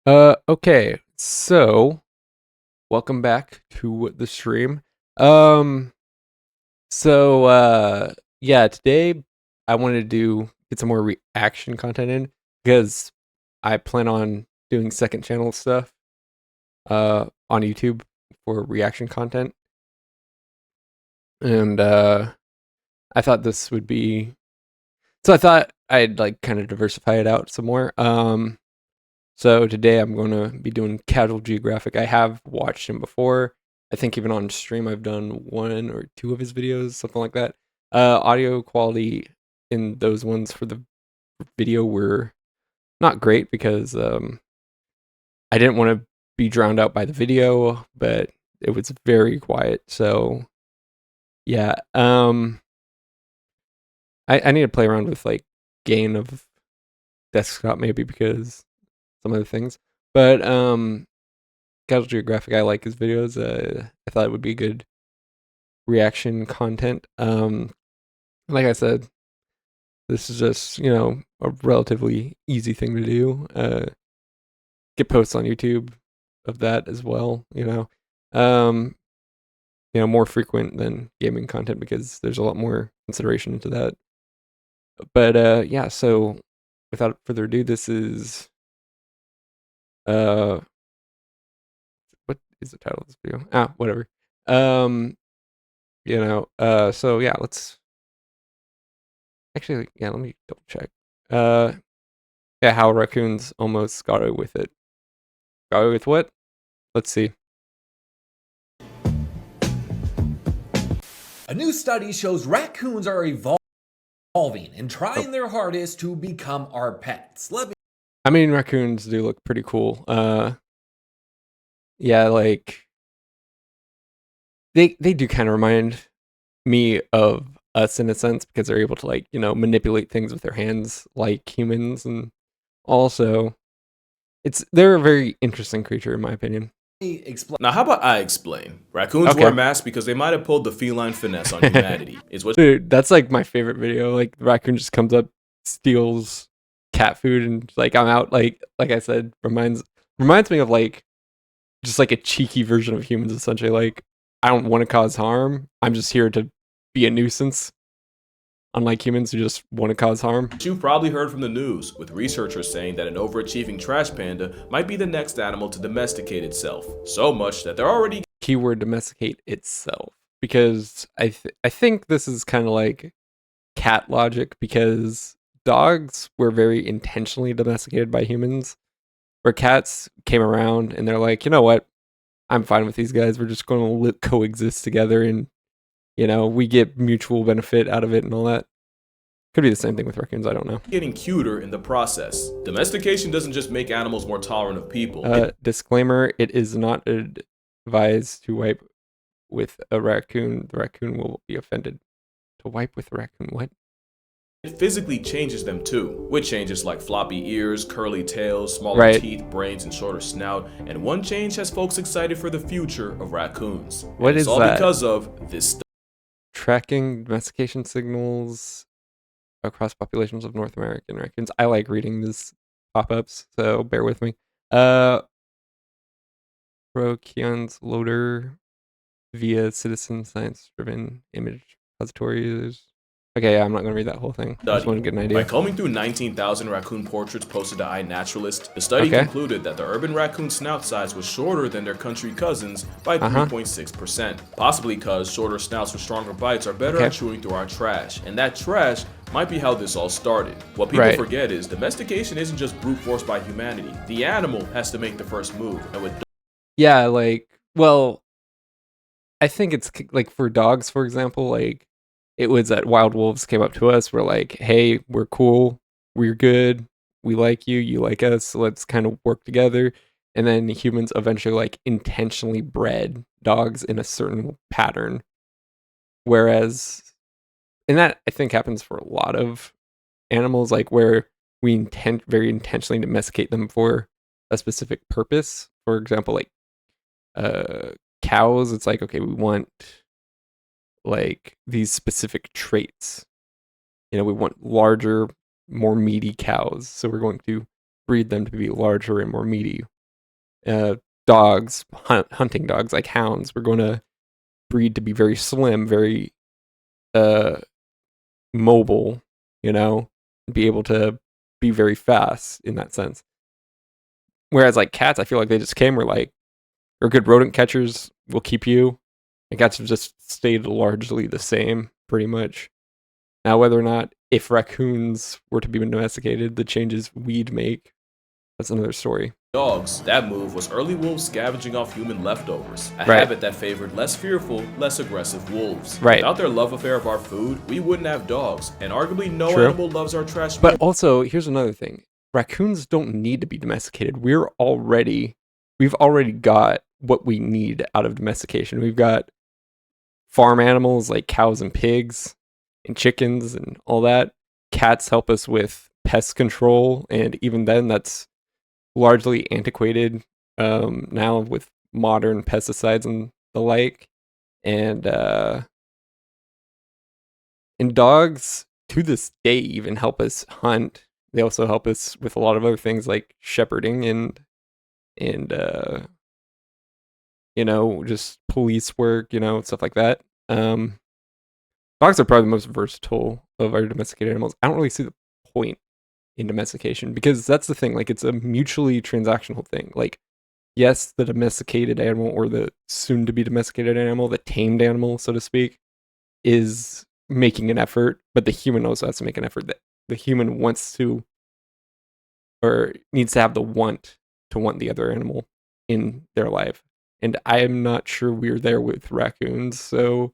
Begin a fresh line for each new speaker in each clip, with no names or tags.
Okay, so welcome back to the stream. Um, yeah, today I wanted to get some more reaction content in because I plan on doing second channel stuff on YouTube for reaction content, and I thought this would be so I thought I'd like kind of diversify it out some more. So today I'm going to be doing Casual Geographic. I have watched him before. I think even on stream I've done one or two of his videos, something like that. Audio quality in those ones for the video were not great because I didn't want to be drowned out by the video, but it was very quiet. So yeah, I need to play around with like gain of desktop maybe because some other things. But Casual Geographic, I like his videos. I thought it would be good reaction content. Like I said, this is just a relatively easy thing to do. Get posts on YouTube of that as well. Um, more frequent than gaming content because there's a lot more consideration into that. But yeah. So without further ado, this is uh, what is the title of this video? Whatever. Um, so yeah, let's actually, yeah, let me double check. Uh, yeah, how raccoons almost got away with it. Got away with what? Let's see.
A new study shows raccoons are evolving and trying their hardest to become our pets.
I mean, raccoons do look pretty cool. Yeah, like they do kind of remind me of us in a sense because they're able to like manipulate things with their hands like humans, and also they're a very interesting creature in my opinion.
Now, how about I explain? Raccoons
Okay.
wear masks because they might have pulled the feline finesse on humanity. Is what
Dude, that's like my favorite video. Like the raccoon just comes up, steals cat food, and like I'm out. Like I said, reminds me of like just like a cheeky version of humans essentially. Like I don't want to cause harm. I'm just here to be a nuisance. Unlike humans who just want to cause harm.
you've probably heard from the news, with researchers saying that an overachieving trash panda might be the next animal to domesticate itself. So much that they're already
Keyword domesticate itself. Because I think this is kind of like cat logic because dogs were very intentionally domesticated by humans, where cats came around and they're like, you know what, I'm fine with these guys. We're just going to coexist together, and we get mutual benefit out of it and all that. Could be the same thing with raccoons. I don't know.
getting cuter in the process. Domestication doesn't just make animals more tolerant of people.
Disclaimer: it is not advised to wipe with a raccoon. The raccoon will be offended. To wipe with a raccoon? What?
It physically changes them too, with changes like floppy ears, curly tails, smaller teeth, brains, and shorter snout. And one change has folks excited for the future of raccoons.
What is
it's all
that?
because of this stuff.
Tracking domestication signals across populations of North American raccoons. I like reading these pop-ups, so bear with me. Procion's loader via citizen science-driven image repositories. Okay, yeah, I'm not gonna read that whole thing. I just want to get an idea.
By combing through 19,000 raccoon portraits posted to iNaturalist, the study concluded that the urban raccoon snout size was shorter than their country cousins by 3.6%. Possibly because shorter snouts with stronger bites are better at chewing through our trash, and that trash might be how this all started. What people forget is domestication isn't just brute force by humanity. The animal has to make the first move, and with
well, I think it's like for dogs, for example, like it was that wild wolves came up to us. We're like, hey, we're cool. We're good. We like you. You like us. So let's kind of work together. And then humans eventually like intentionally bred dogs in a certain pattern. Whereas, and that I think happens for a lot of animals, like where we very intentionally domesticate them for a specific purpose. For example, like cows, it's like, okay, we want like these specific traits. We want larger, more meaty cows, so we're going to breed them to be larger and more meaty. dogs, hunting dogs like hounds, we're going to breed to be very slim, very mobile, be able to be very fast in that sense. Whereas like cats, I feel like they just came, were like, they're good rodent catchers, will keep you. And cats have just stayed largely the same, pretty much. Now, whether or not, if raccoons were to be domesticated, the changes we'd make, that's another story.
Dogs, that move was early wolves scavenging off human leftovers, a
Right.
habit that favored less fearful, less aggressive wolves.
Right.
Without their love affair of our food, we wouldn't have dogs, and arguably no
True.
animal loves our trash.
But also, here's another thing. Raccoons don't need to be domesticated. We've already got what we need out of domestication. We've got farm animals like cows and pigs and chickens and all that. Cats help us with pest control, and even then that's largely antiquated now with modern pesticides and the like. And dogs to this day even help us hunt. They also help us with a lot of other things like shepherding and just police work, stuff like that. Dogs are probably the most versatile of our domesticated animals. I don't really see the point in domestication because that's the thing. Like, it's a mutually transactional thing. Like, yes, the domesticated animal or the soon-to-be domesticated animal, the tamed animal, so to speak, is making an effort, but the human also has to make an effort. That the human wants to or needs to have the want to want the other animal in their life. And I am not sure we're there with raccoons. So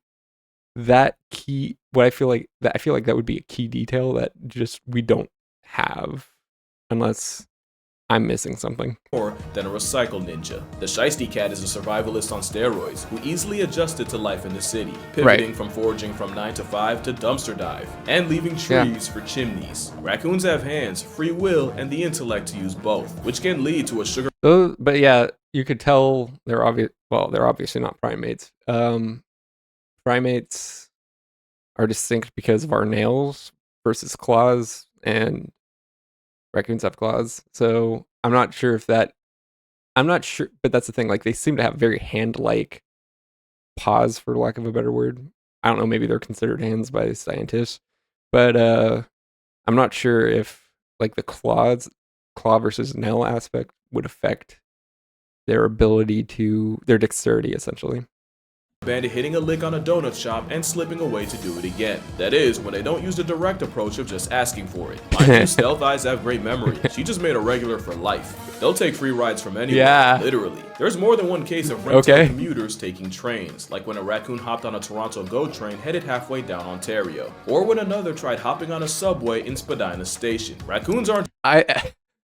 I feel like that would be a key detail that just we don't have unless I'm missing something.
More than a recycle ninja. The Shiesty Cat is a survivalist on steroids who easily adjusted to life in the city, pivoting from foraging from 9 to 5 to dumpster dive, and leaving trees for chimneys. Raccoons have hands, free will, and the intellect to use both, which can lead to a sugar.
But yeah, you could tell they're obviously not primates. Primates are distinct because of our nails versus claws, and raccoons have claws. So I'm not sure, but that's the thing. Like, they seem to have very hand-like paws, for lack of a better word. I don't know, maybe they're considered hands by scientists, but I'm not sure if like the claw versus nail aspect would affect their dexterity, essentially.
Bandit hitting a lick on a donut shop and slipping away to do it again. That is, when they don't use the direct approach of just asking for it. Mind you, Stealth Eyes have great memory. She just made a regular for life. They'll take free rides from anywhere, literally. There's more than one case of rental commuters taking trains, like when a raccoon hopped on a Toronto GO train headed halfway down Ontario, or when another tried hopping on a subway in Spadina Station. Raccoons aren't.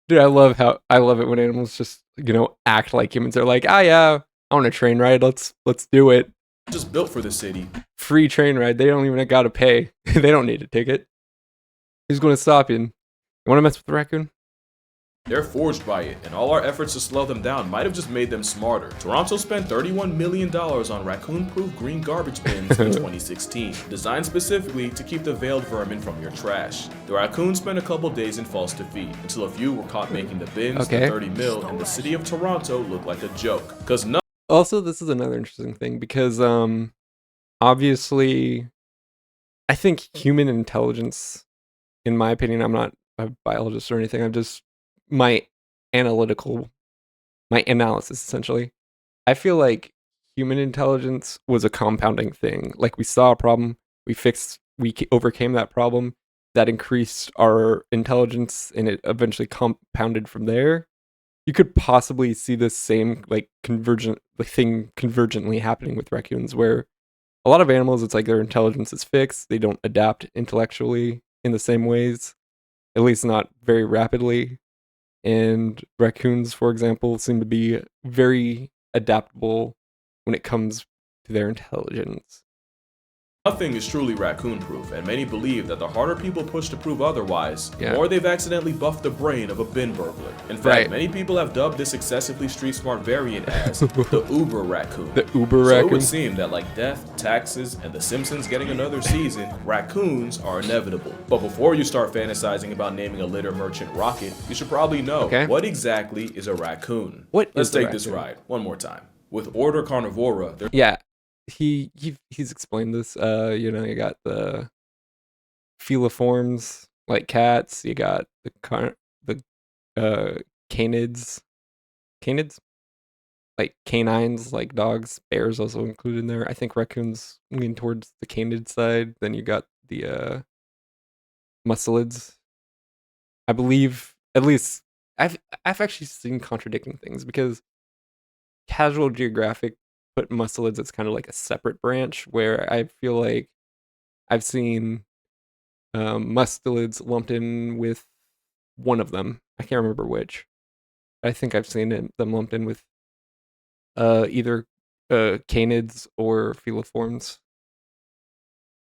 Dude, I love it when animals just act like humans. They're like, yeah, I want a train ride. Let's do it.
Just built for the city.
Free train ride. They don't even got to pay. They don't need a ticket. Who's going to stop you? You want to mess with the raccoon?
They're forged by it, and all our efforts to slow them down might have just made them smarter. Toronto spent $31 million on raccoon-proof green garbage bins in 2016, designed specifically to keep the veiled vermin from your trash. The raccoons spent a couple days in false defeat, until a few were caught making the bins for 30 mil, and the city of Toronto looked like a joke.
Also, this is another interesting thing, because obviously, I think human intelligence, in my opinion, I'm not a biologist or anything, I'm just my analysis essentially. I feel like human intelligence was a compounding thing. Like, we saw a problem, we overcame that problem, that increased our intelligence, and it eventually compounded from there. You could possibly see the same convergently happening with raccoons, where a lot of animals, it's like their intelligence is fixed, they don't adapt intellectually in the same ways, at least not very rapidly. And raccoons, for example, seem to be very adaptable when it comes to their intelligence.
Nothing is truly raccoon-proof, and many believe that the harder people push to prove otherwise, the more they've accidentally buffed the brain of a bin burglar. In fact, many people have dubbed this excessively street-smart variant as the Uber raccoon.
The Uber raccoon?
So it would seem that like death, taxes, and The Simpsons getting another season, raccoons are inevitable. But before you start fantasizing about naming a litter merchant Rocket, you should probably know what exactly is a raccoon. Let's take this ride one more time. With Order Carnivora,
he's explained this. You know, you got the feliforms like cats. You got the canids, like canines like dogs. Bears also included in there. I think raccoons lean towards the canid side. Then you got the mustelids. I believe, at least I've actually seen contradicting things, because Casual Geographic put mustelids as kind of like a separate branch, where I feel like I've seen mustelids lumped in with one of them. I can't remember which. I think I've seen them lumped in with either canids or feliforms.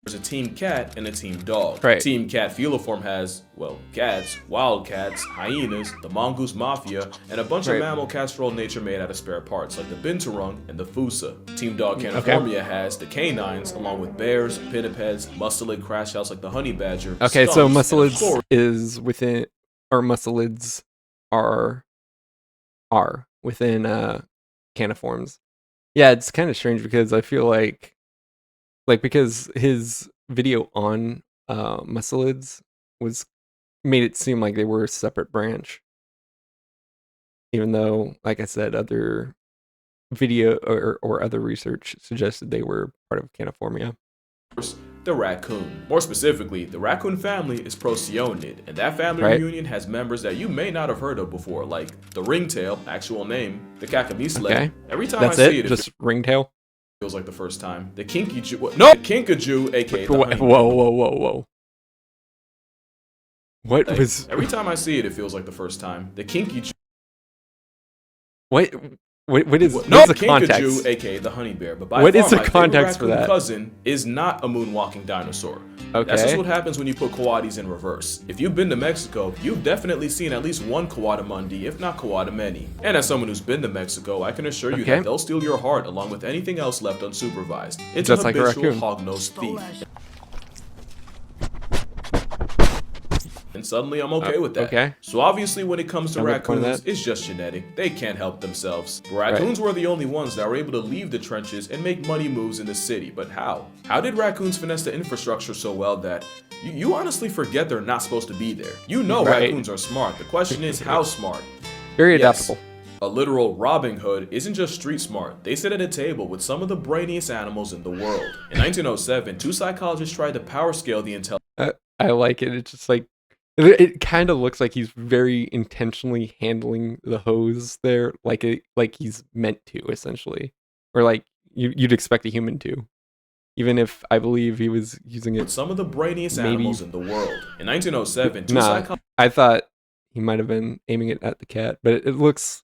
There's a team cat and a team dog.
Right.
Team cat feliform has, well, cats, wildcats, hyenas, the mongoose mafia, and a bunch of mammal castrol nature made out of spare parts like the binturong and the fossa. Team dog caniformia has the canines along with bears, pinnipeds, mustelid crash outs like the honey badger.
Okay, so mustelids is within, or mustelids are within caniforms. Yeah, it's kind of strange, because I feel like because his video on mustelids made it seem like they were a separate branch, even though, like I said, other video or other research suggested they were part of Caniformia.
The raccoon. More specifically, the raccoon family is Procyon, and that family reunion has members that you may not have heard of before, like the ringtail, actual name, the kakamisle. Every time I see it,
just ringtail.
Feels like the first time. The kinkajou, no, kinkajou, aka the
whoa. What was?
Every time I see it, it feels like the first time. The kinkajou.
What is?
No,
what's the context?
Kinkajou, aka the honey bear. But by
what
far,
is the
my
context for that?
Cousin is not a moonwalking dinosaur.
Okay.
That's just what happens when you put coatis in reverse. If you've been to Mexico, you've definitely seen at least one coatimundi, if not coatimeni. And as someone who's been to Mexico, I can assure you that they'll steal your heart along with anything else left unsupervised. It's just an habitual hog-nosed thief. And suddenly I'm okay with that. So obviously when it comes to raccoons, it's just genetic. They can't help themselves. Raccoons were the only ones that were able to leave the trenches and make money moves in the city. But how? How did raccoons finesse the infrastructure so well that you honestly forget they're not supposed to be there? You know raccoons are smart. The question is, how smart?
Very adaptable.
A literal Robin Hood isn't just street smart. They sit at a table with some of the brainiest animals in the world. In 1907, two psychologists tried to power scale the intelligence.
I like it. It's just like, it kind of looks like he's very intentionally handling the hose there, like he's meant to, essentially, or like you'd expect a human to, even if I believe he was using it.
Some of the brainiest animals in the world. In 1907,
I thought he might have been aiming it at the cat, but it looks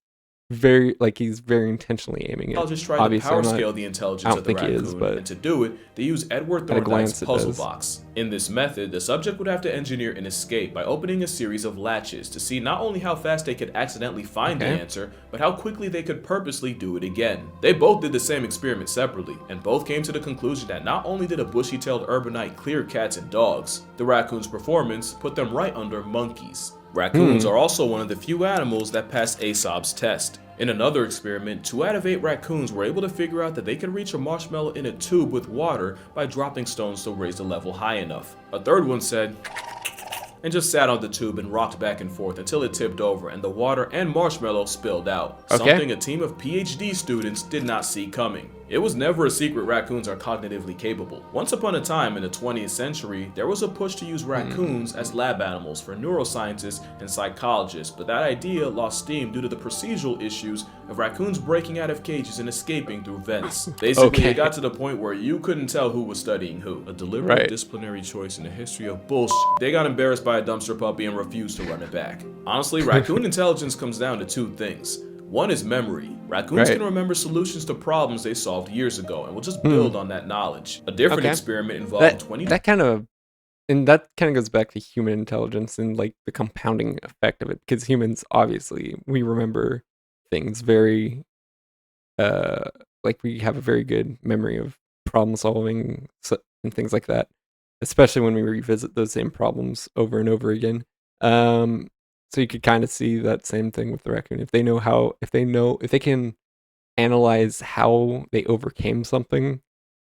very like he's very intentionally aiming it.
Just try to power scale the intelligence of the raccoon, and to do it, they use Edward Thorndike's puzzle box. In this method, the subject would have to engineer an escape by opening a series of latches to see not only how fast they could accidentally find the answer, but how quickly they could purposely do it again. They both did the same experiment separately, and both came to the conclusion that not only did a bushy-tailed urbanite clear cats and dogs, the raccoon's performance put them right under monkeys. Raccoons are also one of the few animals that passed Aesop's test. In another experiment, 2 out of 8 raccoons were able to figure out that they could reach a marshmallow in a tube with water by dropping stones to raise the level high enough. A third one said, and just sat on the tube and rocked back and forth until it tipped over and the water and marshmallow spilled out. Something a team of PhD students did not see coming. It was never a secret raccoons are cognitively capable. Once upon a time in the 20th century, there was a push to use raccoons as lab animals for neuroscientists and psychologists, but that idea lost steam due to the procedural issues of raccoons breaking out of cages and escaping through vents. Basically, it got to the point where you couldn't tell who was studying who. A deliberate disciplinary choice in the history of bullshit. They got embarrassed by a dumpster puppy and refused to run it back. Honestly, raccoon intelligence comes down to 2 things. One is memory. Raccoons can remember solutions to problems they solved years ago and will just build on that knowledge. A different experiment involved
that kind of goes back to human intelligence and like the compounding effect of it, because humans, obviously, we remember things very like we have a very good memory of problem solving and things like that, especially when we revisit those same problems over and over again. So you could kind of see that same thing with the raccoon. If they can analyze how they overcame something,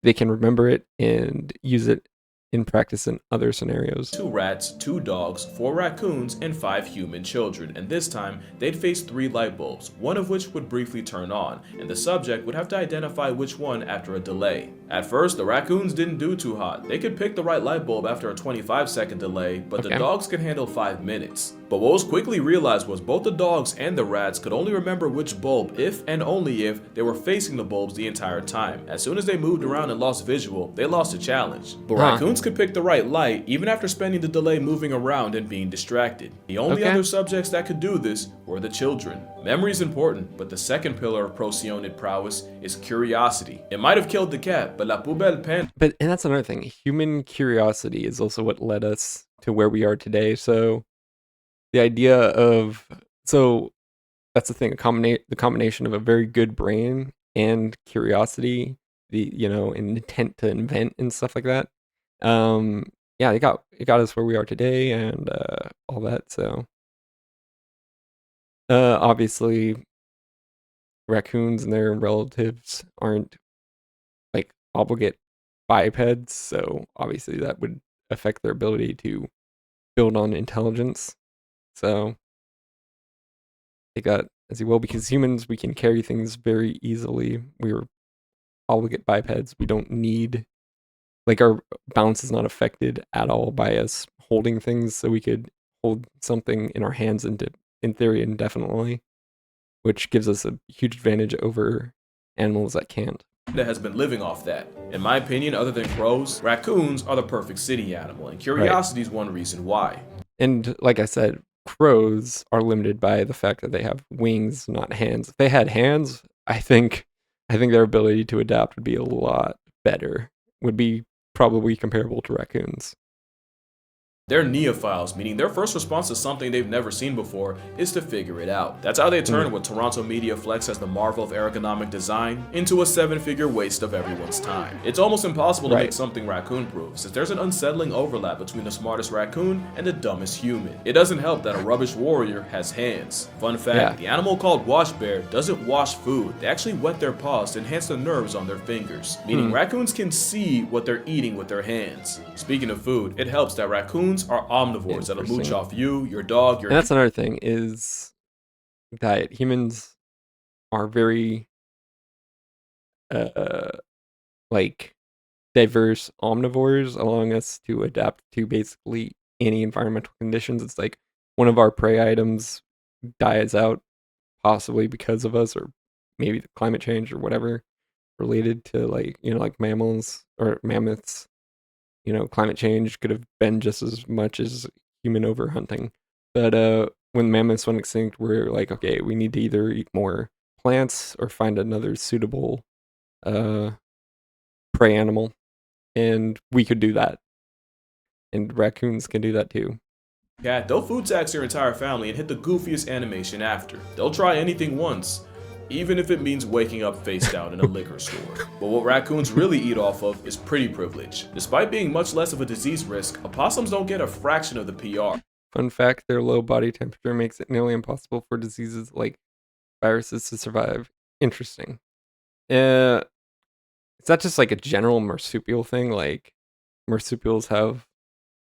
they can remember it and use it in practice in other scenarios.
2 rats, 2 dogs, 4 raccoons, and 5 human children, and this time they'd face 3 light bulbs, one of which would briefly turn on, and the subject would have to identify which one after a delay. At first, the raccoons didn't do too hot. They could pick the right light bulb after a 25-second delay, but the dogs could handle 5 minutes. But what was quickly realized was both the dogs and the rats could only remember which bulb if and only if they were facing the bulbs the entire time. As soon as they moved around and lost visual, they lost the challenge. But raccoons could pick the right light even after spending the delay moving around and being distracted. The only other subjects that could do this were the children. Memory is important, but the second pillar of Procyon prowess is curiosity. It might have killed the cat, but la poubelle pen.
And that's another thing. Human curiosity is also what led us to where we are today. So the idea of, that's the thing, the combination of a very good brain and curiosity, and intent to invent and stuff like that. Yeah, it got us where we are today and all that. So obviously raccoons and their relatives aren't like obligate bipeds, so obviously that would affect their ability to build on intelligence. So take that as you will, because humans, we can carry things very easily. We're obligate bipeds. We don't need, like, our balance is not affected at all by us holding things, so we could hold something in our hands in theory indefinitely, which gives us a huge advantage over animals that can't.
That has been living off that. In my opinion, other than crows, raccoons are the perfect city animal, and curiosity is one reason why.
And like I said, crows are limited by the fact that they have wings, not hands. If they had hands, I think their ability to adapt would be a lot better. Would be probably comparable to raccoons.
They're neophiles, meaning their first response to something they've never seen before is to figure it out. That's how they turn what Toronto media flex as the marvel of ergonomic design into a 7-figure waste of everyone's time. It's almost impossible to make something raccoon-proof, since there's an unsettling overlap between the smartest raccoon and the dumbest human. It doesn't help that a rubbish warrior has hands. Fun fact, the animal called wash bear doesn't wash food. They actually wet their paws to enhance the nerves on their fingers, meaning raccoons can see what they're eating with their hands. Speaking of food, it helps that raccoons are omnivores that'll mooch off you, your dog, your...
And that's another thing, is that humans are very like diverse omnivores, allowing us to adapt to basically any environmental conditions. It's like one of our prey items dies out, possibly because of us, or maybe the climate change or whatever related to, like, like mammals or mammoths. Climate change could have been just as much as human overhunting. But when mammoths went extinct, we're like, okay, we need to either eat more plants or find another suitable prey animal. And we could do that. And raccoons can do that too.
Cat, they'll food tax your entire family and hit the goofiest animation after. They'll try anything once, even if it means waking up face down in a liquor store. But what raccoons really eat off of is pretty privilege. Despite being much less of a disease risk, opossums don't get a fraction of the PR.
Fun fact, their low body temperature makes it nearly impossible for diseases like viruses to survive. Interesting. Is that just like a general marsupial thing? Like, marsupials have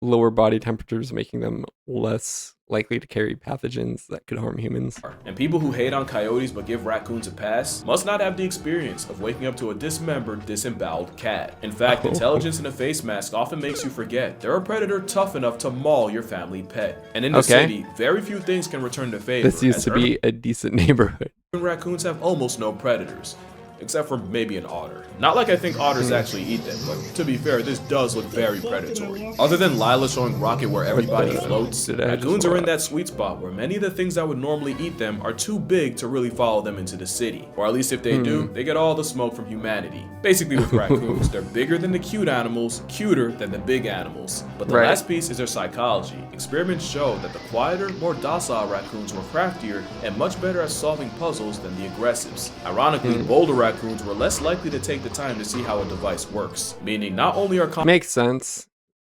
lower body temperatures, making them less likely to carry pathogens that could harm humans.
And people who hate on coyotes but give raccoons a pass must not have the experience of waking up to a dismembered, disemboweled cat. In fact, intelligence in a face mask often makes you forget they're a predator tough enough to maul your family pet. And in the city, very few things can return the favor.
This used to be a decent neighborhood.
Raccoons have almost no predators. except for maybe an otter. Not like I think otters actually eat them, but to be fair, this does look very predatory. Other than Lila showing Rocket where everybody floats, raccoons are in that sweet spot where many of the things that would normally eat them are too big to really follow them into the city. Or at least if they do, they get all the smoke from humanity. Basically with raccoons, they're bigger than the cute animals, cuter than the big animals. But the last piece is their psychology. Experiments show that the quieter, more docile raccoons were craftier and much better at solving puzzles than the aggressives. Ironically, bolder raccoons were less likely to take the time to see how a device works, meaning not only are
makes sense.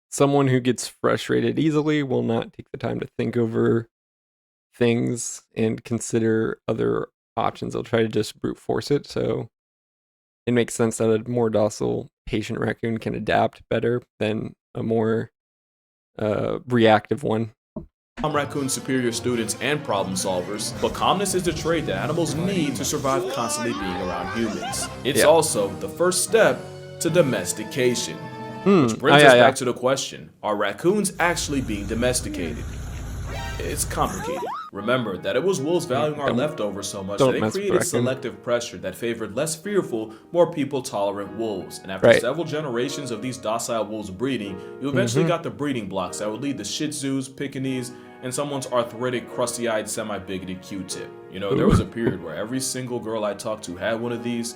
Someone who gets frustrated easily will not take the time to think over things and consider other options. They'll try to just brute force it. So it makes sense that a more docile, patient raccoon can adapt better than a more reactive one.
Calm raccoons superior students and problem solvers, but calmness is the trait that animals need to survive constantly being around humans. It's also the first step to domestication. Which brings us back to the question, are raccoons actually being domesticated? It's complicated. Remember that it was wolves valuing our leftovers so much that they created selective pressure that favored less fearful, more people-tolerant wolves. And after several generations of these docile wolves breeding, you eventually got the breeding blocks that would lead to Shih Tzus, Pekingese, and someone's arthritic, crusty-eyed, semi-bigoted Q-tip. You know, there was a period where every single girl I talked to had one of these,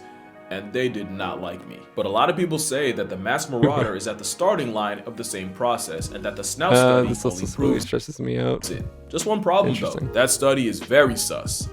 and they did not like me. But a lot of people say that the mass marauder is at the starting line of the same process, and that the snout study
this
only
also really
proves
stresses me out.
it. Just one problem though, that study is very sus.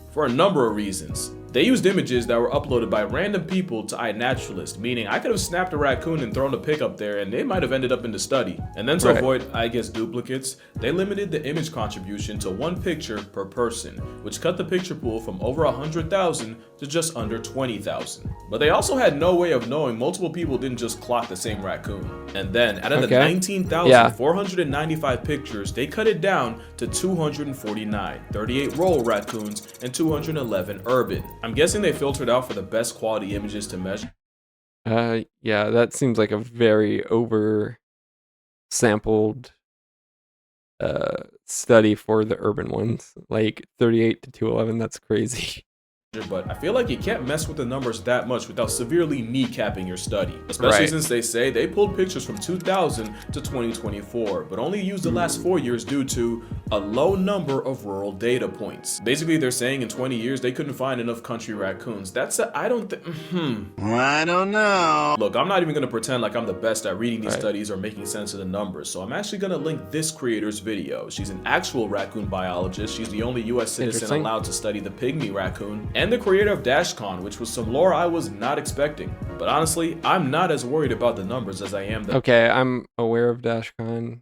For a number of reasons. They used images that were uploaded by random people to iNaturalist, meaning I could have snapped a raccoon and thrown a pic up there and they might have ended up in the study. And then to avoid, I guess, duplicates, they limited the image contribution to 1 picture per person, which cut the picture pool from over 100,000 to just under 20,000. But they also had no way of knowing multiple people didn't just clock the same raccoon. And then, out of the 19,495 pictures, they cut it down to 249, 38 rural raccoons, and 211 urban. I'm guessing they filtered out for the best quality images to measure.
Yeah, that seems like a very over sampled study for the urban ones. Like 38 to 211, that's crazy.
But I feel like you can't mess with the numbers that much without severely kneecapping your study. Especially since they say they pulled pictures from 2000 to 2024, but only used the last 4 years due to a low number of rural data points. Basically, they're saying in 20 years they couldn't find enough country raccoons. That's a, I don't know. Look, I'm not even gonna pretend like I'm the best at reading these studies or making sense of the numbers, so I'm actually gonna link this creator's video. She's an actual raccoon biologist. She's the only US citizen allowed to study the pygmy raccoon, and the creator of DashCon, which was some lore I was not expecting. But honestly, I'm not as worried about the numbers as I am the—
Okay, I'm aware of DashCon.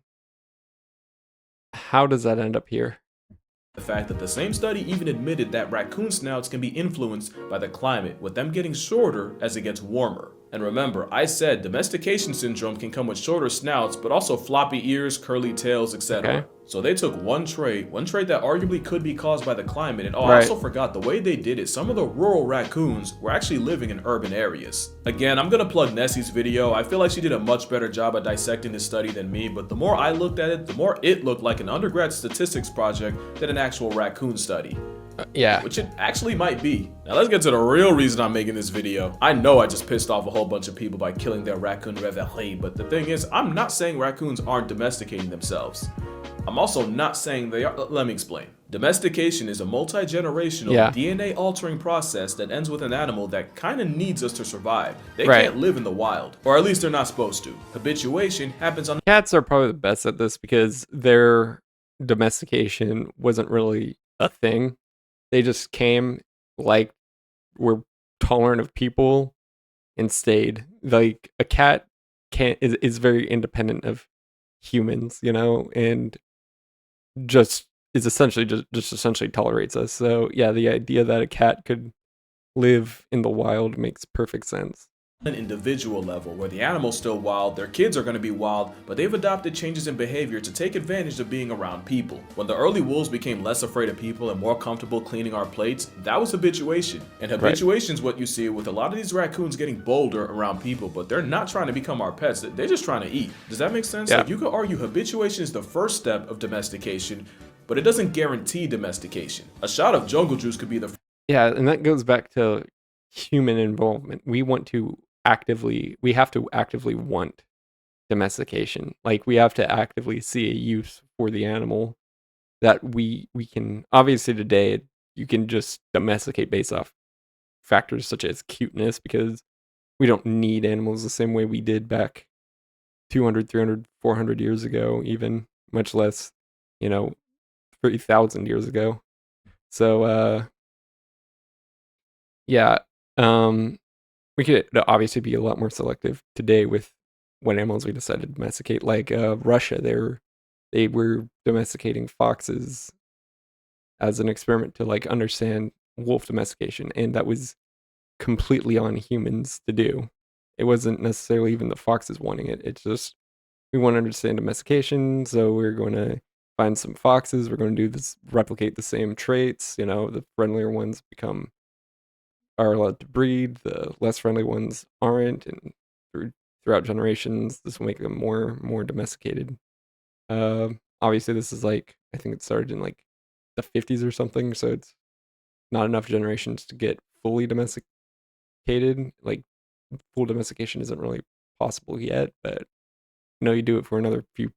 How does that end up here?
The fact that the same study even admitted that raccoon snouts can be influenced by the climate, with them getting shorter as it gets warmer. And remember, I said domestication syndrome can come with shorter snouts, but also floppy ears, curly tails, etc. So they took one trait that arguably could be caused by the climate, and I also forgot the way they did it. Some of the rural raccoons were actually living in urban areas. Again, I'm gonna plug Nessie's video. I feel like she did a much better job at dissecting this study than me, but the more I looked at it, the more it looked like an undergrad statistics project than an actual raccoon study. Which it actually might be. Now let's get to the real reason I'm making this video. I know I just pissed off a whole bunch of people by killing their raccoon reveille, but the thing is, I'm not saying raccoons aren't domesticating themselves. I'm also not saying they are. Let me explain. Domestication is a multi-generational DNA-altering process that ends with an animal that kind of needs us to survive. They can't live in the wild, or at least they're not supposed to. Habituation happens on—
Cats are probably the best at this because their domestication wasn't really a thing. They just came, like, were tolerant of people and stayed. Like, a cat is very independent of humans, you know, and just is essentially just essentially tolerates us. So yeah, the idea that a cat could live in the wild makes perfect sense.
An individual level where the animal's still wild, their kids are going to be wild, but they've adopted changes in behavior to take advantage of being around people. When the early wolves became less afraid of people and more comfortable cleaning our plates, that was habituation. And habituation is what you see with a lot of these raccoons getting bolder around people, but they're not trying to become our pets, they're just trying to eat. Does that make sense? Like, you could argue habituation is the first step of domestication, but it doesn't guarantee domestication. A shot of jungle juice could be the—
Yeah, and that goes back to human involvement. We have to actively want domestication. Like, we have to actively see a use for the animal that we can, obviously today you can just domesticate based off factors such as cuteness, because we don't need animals the same way we did back 200, 300, 400 years ago, even, much less, 3,000 years ago. So, yeah, we could obviously be a lot more selective today with what animals we decided to domesticate. Like Russia, they were domesticating foxes as an experiment to like understand wolf domestication, and that was completely on humans to do. It wasn't necessarily even the foxes wanting it. It's just, we want to understand domestication, so we're going to find some foxes. We're going to do this, replicate the same traits. The friendlier ones are allowed to breed. The less friendly ones aren't, and throughout generations, this will make them more domesticated. Obviously, this is like, I think it started in like the 50s or something, so it's not enough generations to get fully domesticated. Like, full domestication isn't really possible yet, but you do it for another few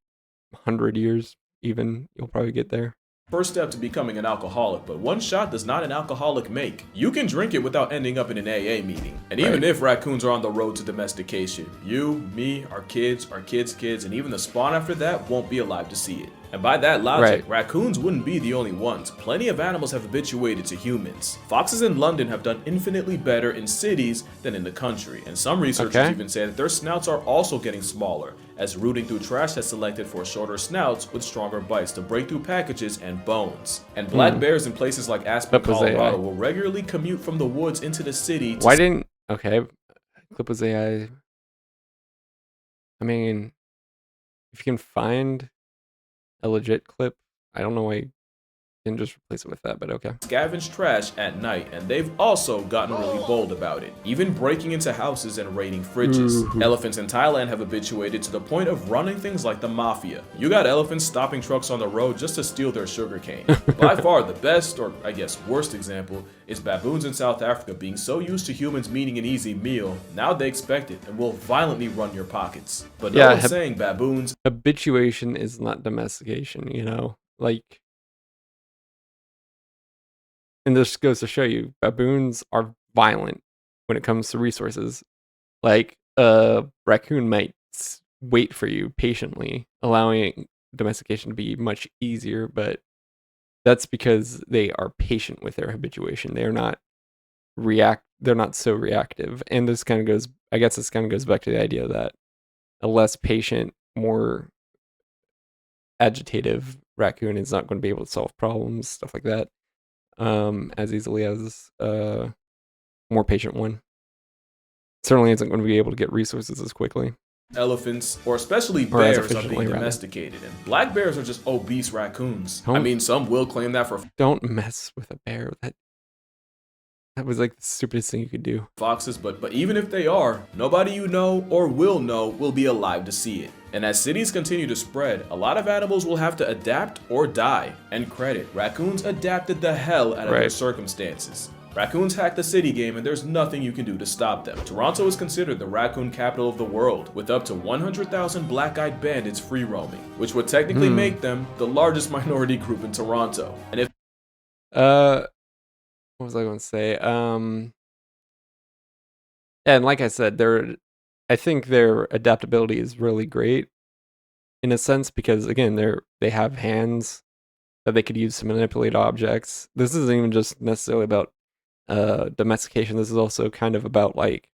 100 years, even, you'll probably get there.
First step to becoming an alcoholic, but one shot does not an alcoholic make. You can drink it without ending up in an AA meeting. And even if raccoons are on the road to domestication, you, me, our kids' kids, and even the spawn after that won't be alive to see it. And by that logic, raccoons wouldn't be the only ones. Plenty of animals have habituated to humans. Foxes in London have done infinitely better in cities than in the country, and some researchers even say that their snouts are also getting smaller, as rooting through trash has selected for shorter snouts with stronger bites to break through packages and bones. And black bears in places like Aspen, Colorado will regularly commute from the woods into the city to
Clip was AI. I mean, if you can find a legit clip, I don't know why you didn't just replace it with that, but okay.
Scavenge trash at night, and they've also gotten really bold about it, even breaking into houses and raiding fridges. Elephants in Thailand have habituated to the point of running things like the mafia. You got elephants stopping trucks on the road just to steal their sugarcane. By far the best, or I guess worst example, is baboons in South Africa being so used to humans meeting an easy meal, now they expect it and will violently run your pockets. But no one's saying baboons.
Habituation is not domestication, like. And this goes to show you, baboons are violent when it comes to resources. Like, a raccoon might wait for you patiently, allowing domestication to be much easier, but that's because they are patient with their habituation. They're not so reactive. And this kind of goes back to the idea that a less patient, more agitative raccoon is not going to be able to solve problems, stuff like that, as easily as a more patient one. Certainly isn't going to be able to get resources as quickly.
Elephants, or especially bears, are being domesticated, and black bears are just obese raccoons. I mean, some will claim that for
don't mess with a bear. That was like the stupidest thing you could do.
Foxes, but even if they are, nobody you know or will know will be alive to see it. And as cities continue to spread, a lot of animals will have to adapt or die. And credit, raccoons adapted the hell out of their circumstances. Raccoons hack the city game, and there's nothing you can do to stop them. Toronto is considered the raccoon capital of the world, with up to 100,000 black-eyed bandits free roaming, which would technically make them the largest minority group in Toronto. And if
what was I going to say? And like I said, I think their adaptability is really great in a sense, because again, they have hands that they could use to manipulate objects. This isn't even just necessarily about domestication. This is also kind of about like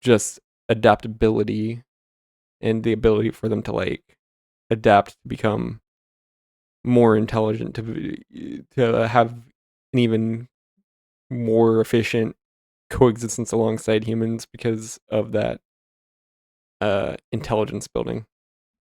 just adaptability and the ability for them to like adapt to become more intelligent, to have an even more efficient coexistence alongside humans because of that intelligence building.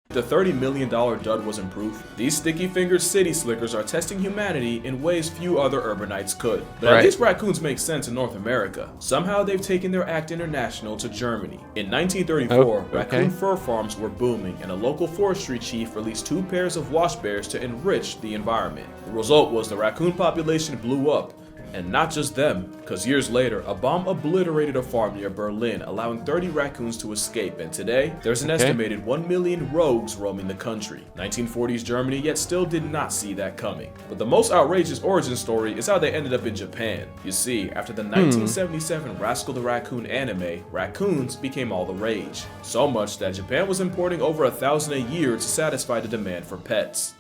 The $30 million dud wasn't proof. These sticky-fingered city slickers are testing humanity in ways few other urbanites could. But at least raccoons make sense in North America. Somehow they've taken their act international to Germany. In 1934, raccoon fur farms were booming, and a local forestry chief released 2 pairs of wash bears to enrich the environment. The result was the raccoon population blew up, And not just them, because years later, a bomb obliterated a farm near Berlin, allowing 30 raccoons to escape, and today, there's an estimated 1 million rogues roaming the country. 1940s Germany yet still did not see that coming. But the most outrageous origin story is how they ended up in Japan. You see, after the 1977 Rascal the Raccoon anime, raccoons became all the rage. So much that Japan was importing over 1,000 a year to satisfy the demand for pets.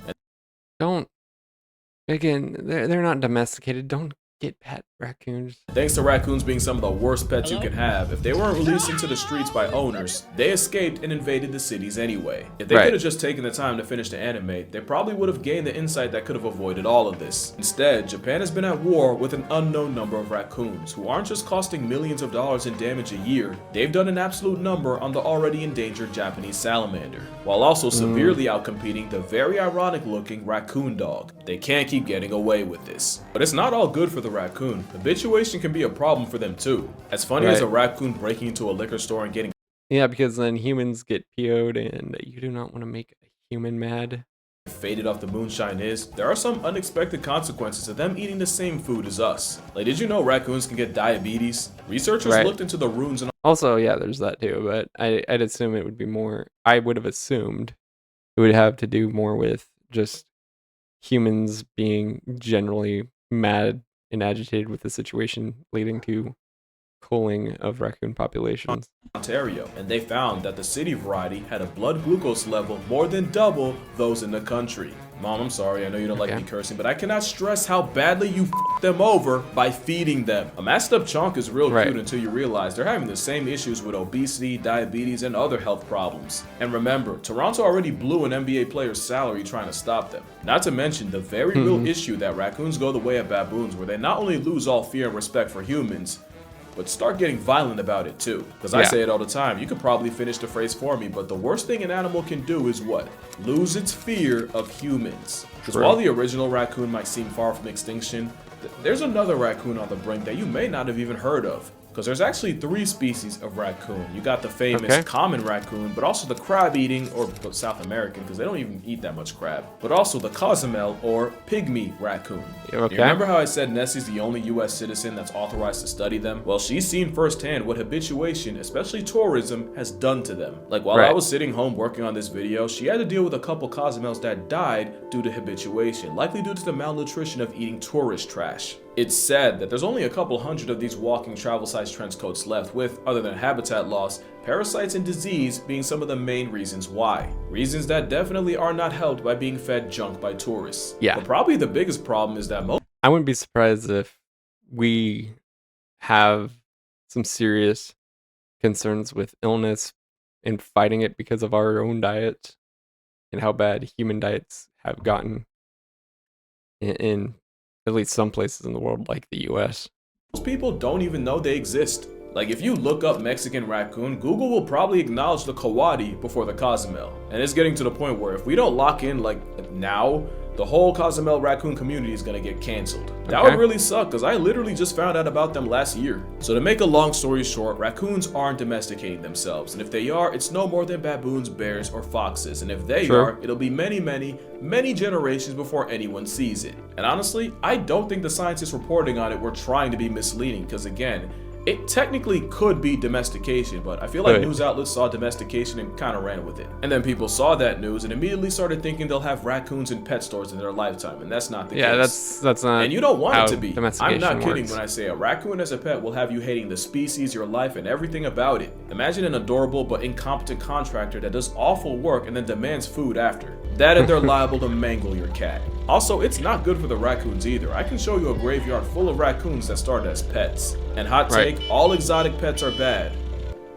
They're not domesticated. Don't get pet raccoons.
Thanks to raccoons being some of the worst pets you can have, if they weren't released into the streets by owners, they escaped and invaded the cities anyway. If they could have just taken the time to finish the anime, they probably would have gained the insight that could have avoided all of this. Instead, Japan has been at war with an unknown number of raccoons, who aren't just costing millions of dollars in damage a year, they've done an absolute number on the already endangered Japanese salamander, while also severely outcompeting the very ironic looking raccoon dog. They can't keep getting away with this. But it's not all good for the raccoon. Habituation can be a problem for them too. As funny as a raccoon breaking into a liquor store and getting
because then humans get PO'd, and you do not want to make a human mad.
Faded off the moonshine is, there are some unexpected consequences to them eating the same food as us. Like, did you know raccoons can get diabetes? Researchers looked into the runes and
also, there's that too, but I'd assume it would be more, I would have assumed it would have to do more with just humans being generally mad and agitated with the situation, leading to culling of raccoon populations.
Ontario, and they found that the city variety had a blood glucose level more than double those in the country. Mom, I'm sorry, I know you don't like me cursing, but I cannot stress how badly you f***ed them over by feeding them. A masked up chonk is real cute until you realize they're having the same issues with obesity, diabetes, and other health problems. And remember, Toronto already blew an NBA player's salary trying to stop them. Not to mention the very real issue that raccoons go the way of baboons, where they not only lose all fear and respect for humans, but start getting violent about it too. Because I say it all the time, you could probably finish the phrase for me, but the worst thing an animal can do is what? Lose its fear of humans. Because while the original raccoon might seem far from extinction, there's another raccoon on the brink that you may not have even heard of. Because there's actually 3 species of raccoon. You got the famous common raccoon, but also the crab-eating, or South American, because they don't even eat that much crab, but also the Cozumel, or pygmy raccoon. You remember how I said Nessie's the only US citizen that's authorized to study them? Well, she's seen firsthand what habituation, especially tourism, has done to them. Like, while I was sitting home working on this video, she had to deal with a couple Cozumels that died due to habituation, likely due to the malnutrition of eating tourist trash. It's said that there's only a couple hundred of these walking travel-sized trench coats left, with, other than habitat loss, parasites and disease being some of the main reasons why. Reasons that definitely are not helped by being fed junk by tourists. But probably the biggest problem is that
I wouldn't be surprised if we have some serious concerns with illness and fighting it because of our own diet and how bad human diets have gotten in at least some places in the world, like the US.
Most people don't even know they exist. Like, if you look up Mexican raccoon, Google will probably acknowledge the coati before the Cozumel. And it's getting to the point where if we don't lock in like now, the whole Cozumel raccoon community is gonna get canceled. That would really suck, because I literally just found out about them last year. So to make a long story short, raccoons aren't domesticating themselves, and if they are, it's no more than baboons, bears, or foxes, and if they are, it'll be many generations before anyone sees it. And honestly, I don't think the scientists reporting on it were trying to be misleading, because again, it technically could be domestication, but I feel like news outlets saw domestication and kind of ran with it. And then people saw that news and immediately started thinking they'll have raccoons in pet stores in their lifetime, and that's not the case.
Yeah, that's not.
And you don't want it to be. I'm not kidding
works.
when I say a raccoon as a pet will have you hating the species, your life, and everything about it. Imagine an adorable but incompetent contractor that does awful work and then demands food after. That and they're liable to mangle your cat. Also, it's not good for the raccoons either. I can show you a graveyard full of raccoons that started as pets. And hot take, all exotic pets are bad.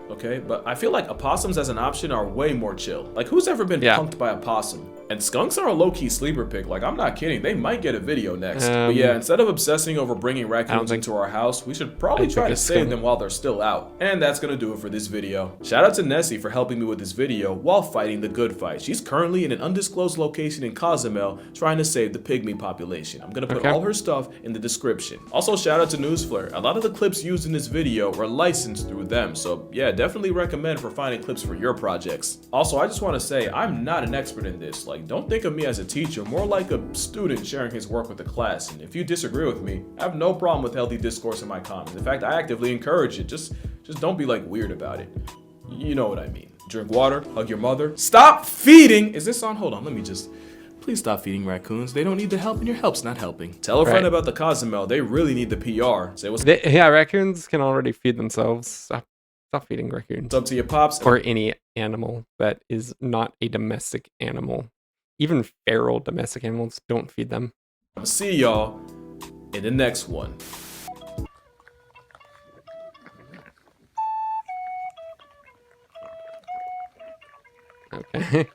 Okay, but I feel like opossums as an option are way more chill. Like, who's ever been punked by a possum? And skunks are a low-key sleeper pick. Like, I'm not kidding. They might get a video next. But yeah, instead of obsessing over bringing raccoons into our house, we should probably try to save them while they're still out. And that's gonna do it for this video. Shout out to Nessie for helping me with this video while fighting the good fight. She's currently in an undisclosed location in Cozumel trying to save the pygmy population. I'm gonna put all her stuff in the description. Also, shout out to Newsflare. A lot of the clips used in this video were licensed through them. So yeah, definitely recommend for finding clips for your projects. Also, I just want to say I'm not an expert in this. Like, Like, don't think of me as a teacher, more like a student sharing his work with the class. And if you disagree with me, I have no problem with healthy discourse in my comments. In fact, I actively encourage it. Just don't be like weird about it. You know what I mean. Drink water, hug your mother. Stop feeding! Is this on? Hold on, let me just... Please stop feeding raccoons. They don't need the help and your help's not helping. Tell a friend about the Cozumel. They really need the PR. Say what's
yeah, raccoons can already feed themselves. Stop feeding raccoons.
up to your pops.
Or any animal that is not a domestic animal. Even feral domestic animals, don't feed them.
I'll see y'all in the next one.
Okay.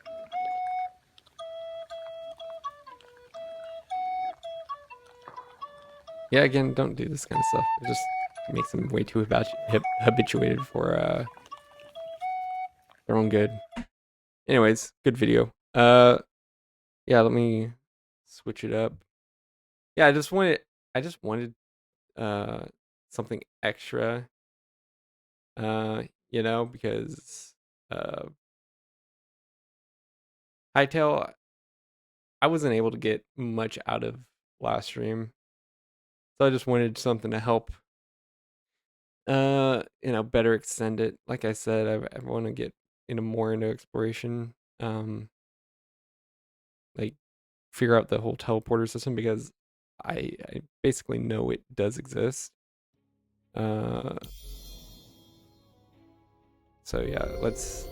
Yeah, again, don't do this kind of stuff. It just makes them way too habituated for their own good. Anyways, good video. Yeah, let me switch it up. Yeah, I just wanted something extra. You know, because Hytale, I wasn't able to get much out of last stream. So I just wanted something to help you know, better extend it. Like I said, I want to get more into exploration. Like figure out the whole teleporter system because I basically know it does exist. So yeah, let's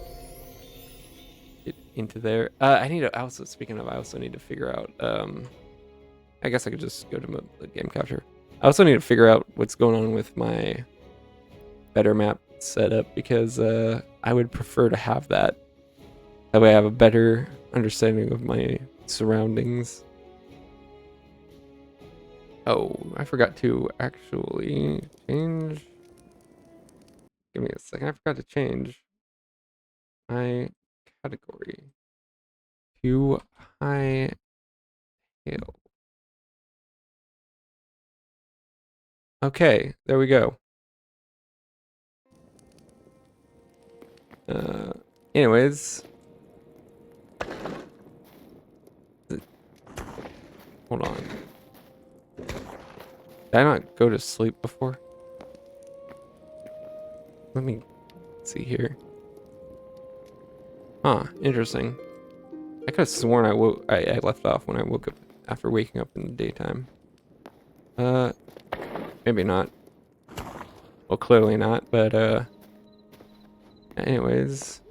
get into there. I need to also, speaking of, I also need to figure out I guess I could just go to the game capture. I also need to figure out what's going on with my better map setup because I would prefer to have that. That way I have a better understanding of my surroundings. Oh, I forgot to actually change. Give me a second. I forgot to change my category to Hytale. Okay, there we go. Anyways. Hold on. Did I not go to sleep before? Let me see here. Huh, interesting. I could have sworn I left off when I woke up after waking up in the daytime. Maybe not. Well, clearly not, but anyways,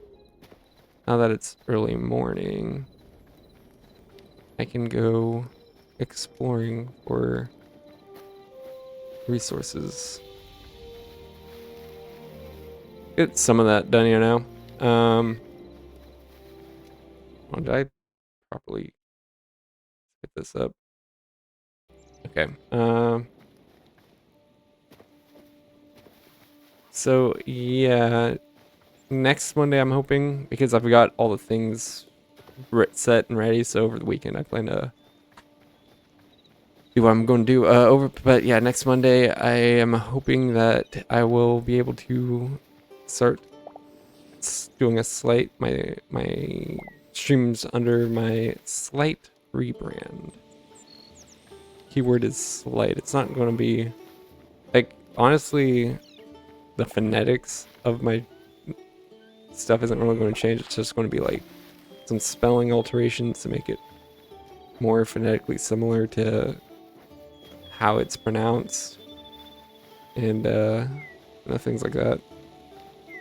now that it's early morning, I can go exploring for resources. Get some of that done, you know. Did I properly get this up? Okay. So yeah, next Monday I'm hoping, because I've got all the things set and ready. So over the weekend I plan to do what I'm going to do. But yeah, next Monday I am hoping that I will be able to start doing a slight my streams under my slight rebrand. Keyword is slight. It's not going to be like, honestly, the phonetics of my stuff isn't really going to change. It's just going to be like some spelling alterations to make it more phonetically similar to how it's pronounced, and things like that.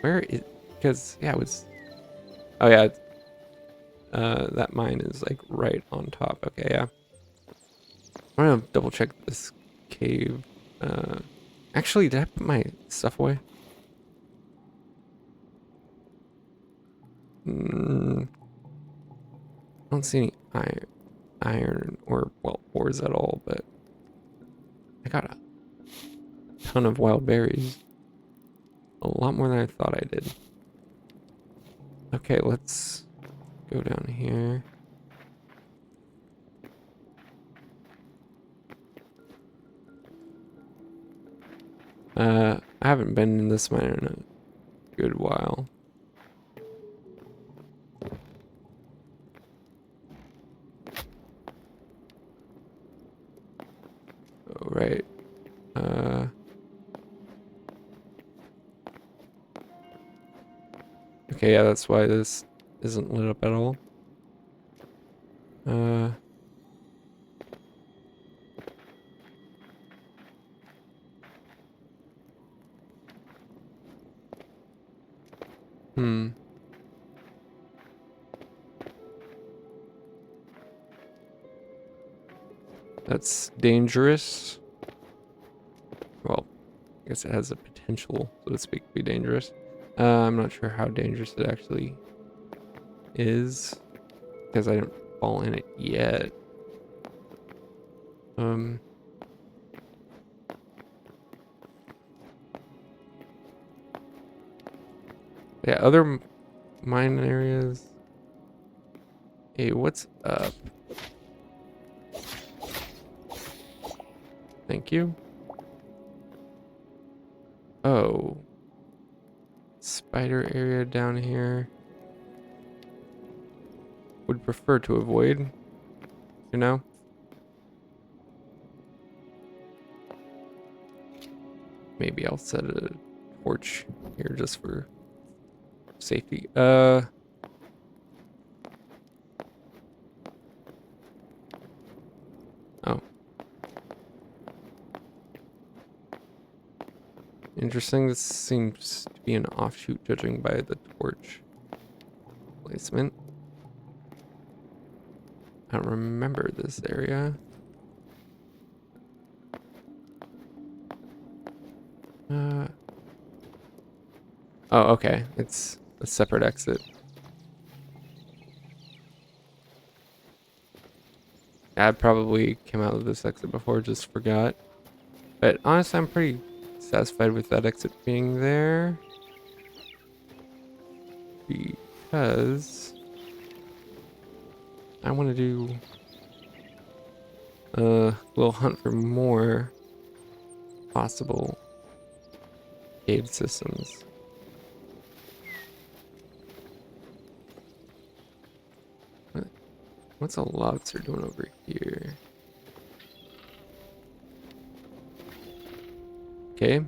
Where is, because yeah, it was, oh yeah, that mine is like right on top. Okay, yeah. I'm gonna double check this cave. Actually, did I put my stuff away? I don't see any iron or, well, ores at all, but I got a ton of wild berries. A lot more than I thought I did. Okay, let's go down here. I haven't been in this mine in a good while. Right. Okay, yeah, that's why this isn't lit up at all. Hmm. That's dangerous. Well, I guess it has a potential, so to speak, to be dangerous. I'm not sure how dangerous it actually is, because I didn't fall in it yet. Yeah, other mine areas. Hey, what's up? Thank you. Oh. Spider area down here. Would prefer to avoid, you know? Maybe I'll set a torch here just for safety. Oh. Interesting. This seems to be an offshoot judging by the torch placement. I don't remember this area. Oh, okay. It's a separate exit. I probably came out of this exit before, just forgot. But honestly, I'm pretty satisfied with that exit being there. Because I want to do a little hunt for more possible cave systems. What's a lobster doing over here? Okay,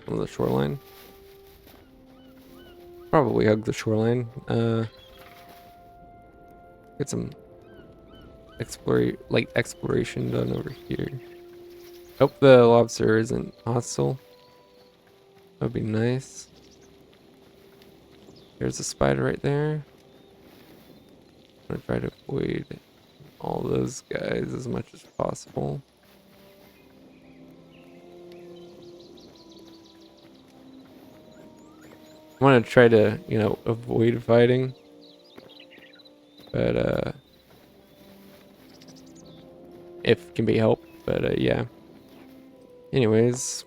on the shoreline. Probably hug the shoreline. Get some exploration done over here. Hope the lobster isn't hostile. That'd be nice. There's a spider right there. I'm gonna try to avoid all those guys as much as possible. I want to try to, avoid fighting. But, if it can be helped. But, yeah. Anyways,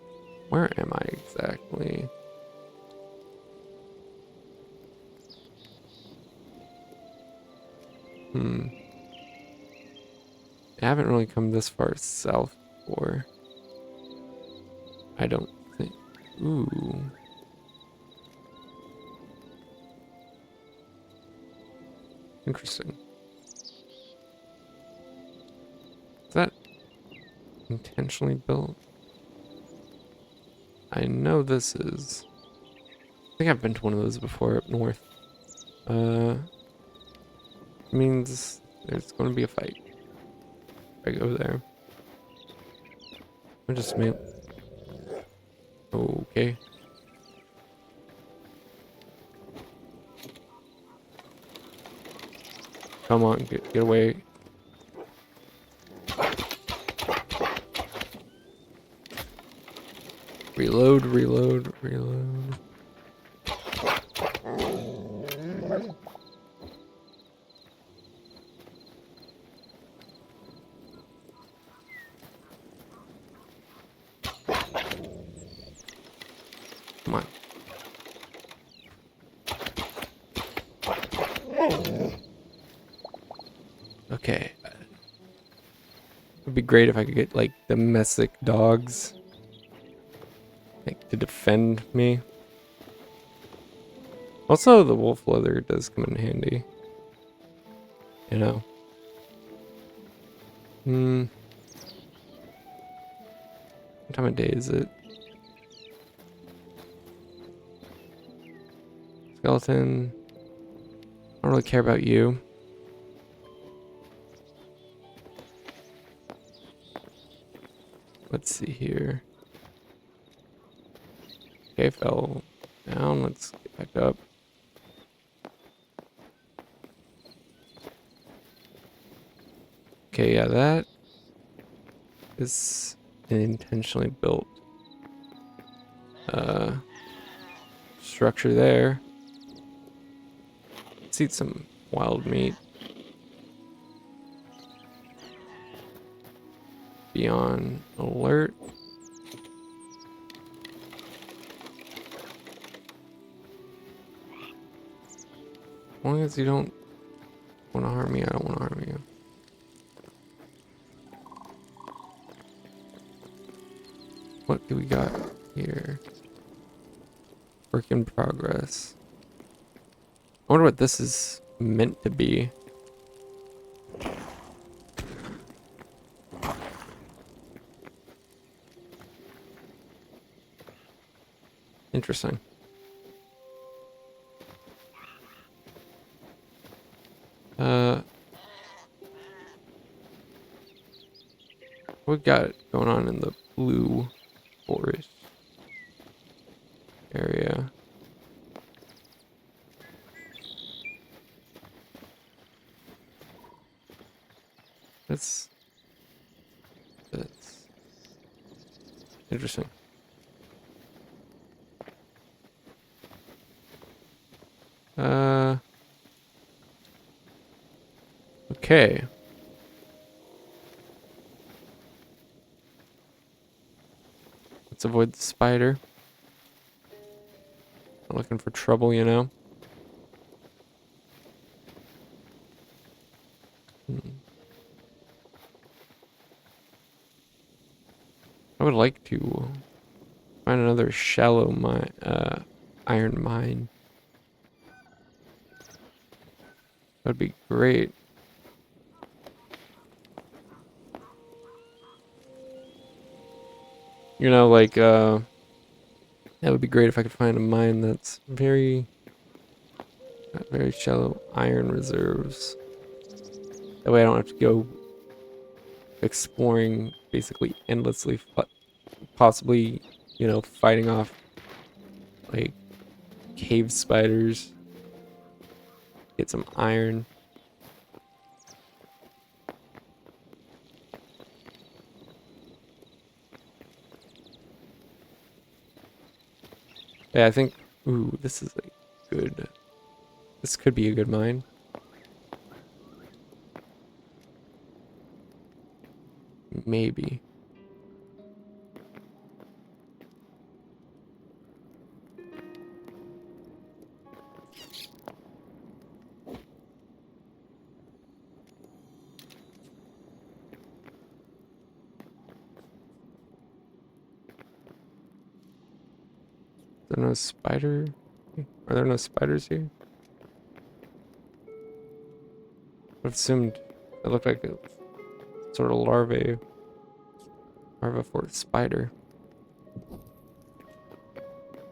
where am I exactly? I haven't really come this far south before. I don't think. Ooh. Interesting. Is that intentionally built? I know this is. I think I've been to one of those before up north. Means there's going to be a fight. If I go there. I just made. Okay. Come on, get away. Reload, reload, reload. Come on. Okay. It'd be great if I could get like domestic dogs, like to defend me. Also, the wolf leather does come in handy. You know. What time of day is it? Skeleton. I don't really care about you. Let's see here. Okay, fell down. Let's get back up. Okay, yeah, that is an intentionally built structure there. Let's eat some wild meat. Be on alert. As long as you don't want to harm me, I don't want to harm you. What do we got here? Work in progress. I wonder what this is meant to be. Interesting. What we got going on in the blue forest area? That's interesting. Okay. Let's avoid the spider. Not looking for trouble, you know. I would like to find another shallow mine, iron mine. That'd be great. You know, like, that would be great if I could find a mine that's very shallow iron reserves. That way I don't have to go exploring basically endlessly, possibly, you know, fighting off, like, cave spiders. Get some iron. Yeah, I think, ooh, this is a good, this could be a good mine. Maybe. Is there no spider? Are there no spiders here? I assumed it looked like a sort of larva for a spider.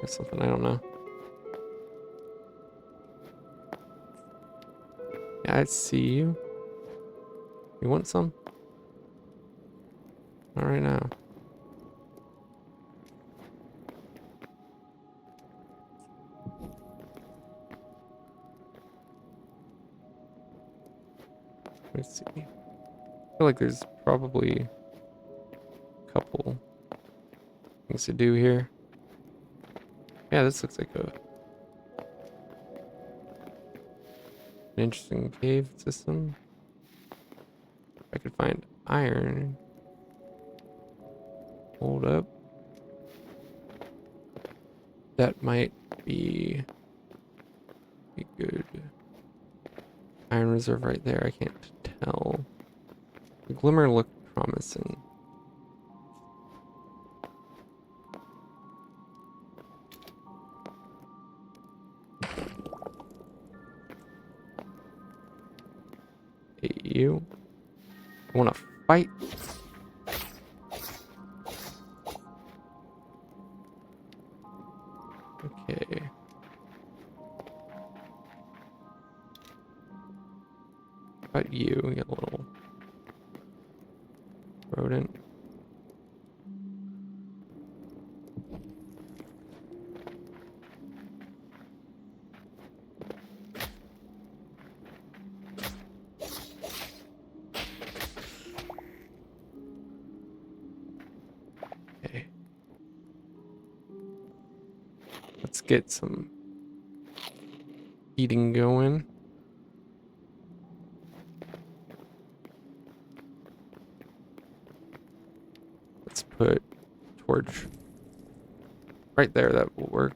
Or something, I don't know. Yeah, I see you. You want some? Not right now. Let me see. I feel like there's probably a couple things to do here. Yeah, this looks like an interesting cave system. If I could find iron. Hold up. That might be a good iron reserve right there. I can't tell. The glimmer looked promising. Hey, you want to fight? about you? You got a little rodent. Okay. Let's get some eating going. Let's put torch right there. That will work.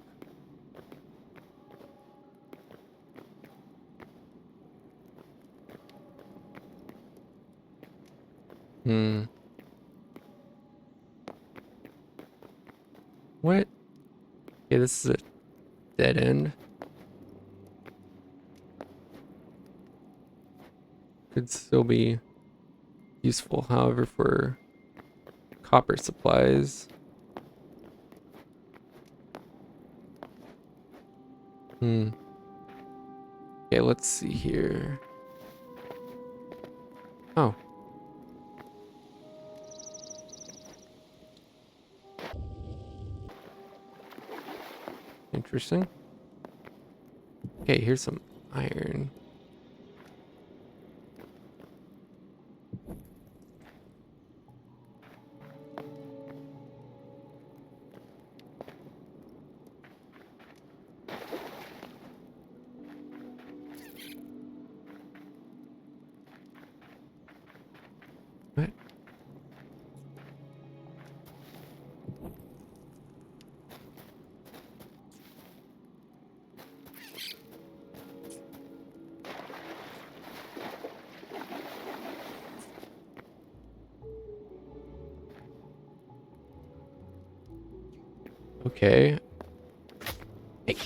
Hmm. What? Okay, this is a dead end. Could still be useful, however, for copper supplies. Hmm. Okay, let's see here. Oh. Interesting. Okay, here's some iron. What? Okay. Hey. Give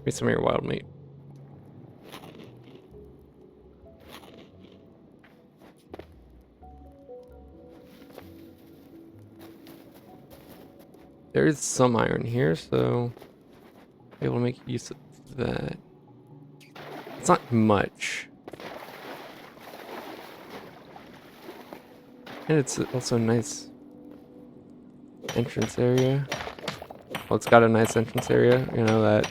me some of your wild meat. There is some iron here, so I'll be able to make use of that. It's not much. And it's also a nice entrance area. Well, it's got a nice entrance area, you know, that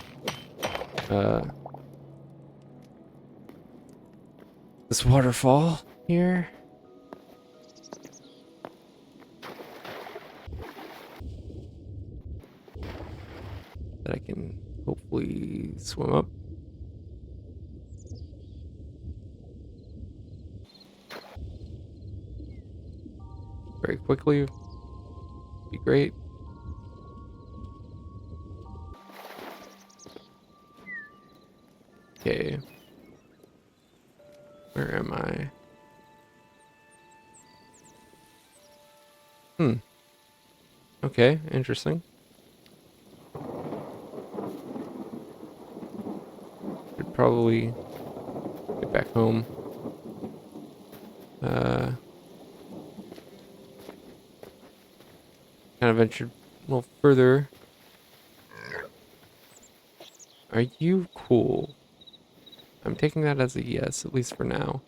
this waterfall here. That I can hopefully swim up. Very quickly. Be great. Okay. Where am I? Hmm. Okay, interesting. Should probably get back home. Kind of ventured a little further. Are you cool? I'm taking that as a yes, at least for now.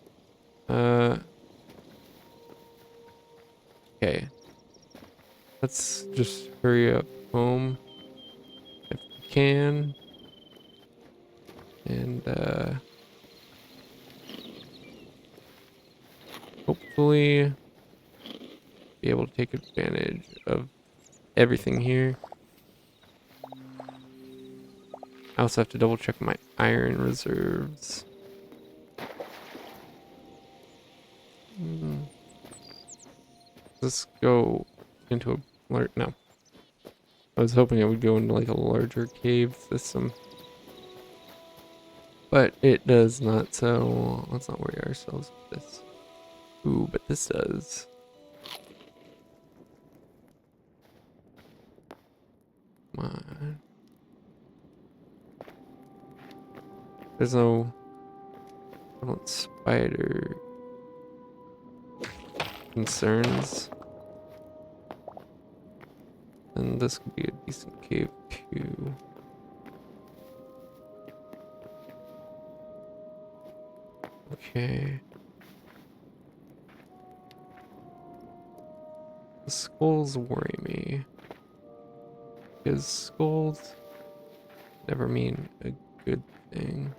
Okay. Let's just hurry up home if we can. And hopefully be able to take advantage of everything here. I also have to double check my iron reserves. Let's go into a large, no. I was hoping it would go into like a larger cave system. But it does not, so let's not worry ourselves with this. Ooh, but this does. Come on. There's no spider concerns. And This could be a decent cave too. Okay. The skulls worry me. Because skulls never mean a good thing.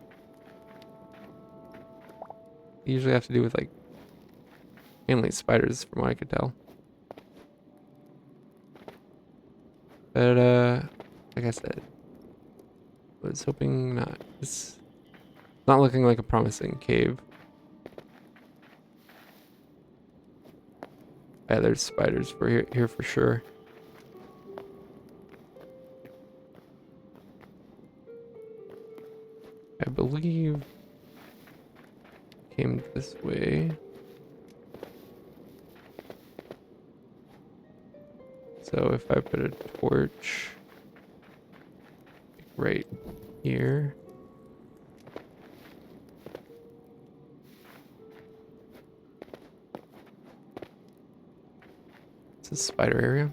They usually have to do with like mainly spiders from what I could tell. But like I said, was hoping not. It's not looking like a promising cave. Yeah, there's spiders for here for sure. I believe came this way. So if I put a torch right here. It's a spider area.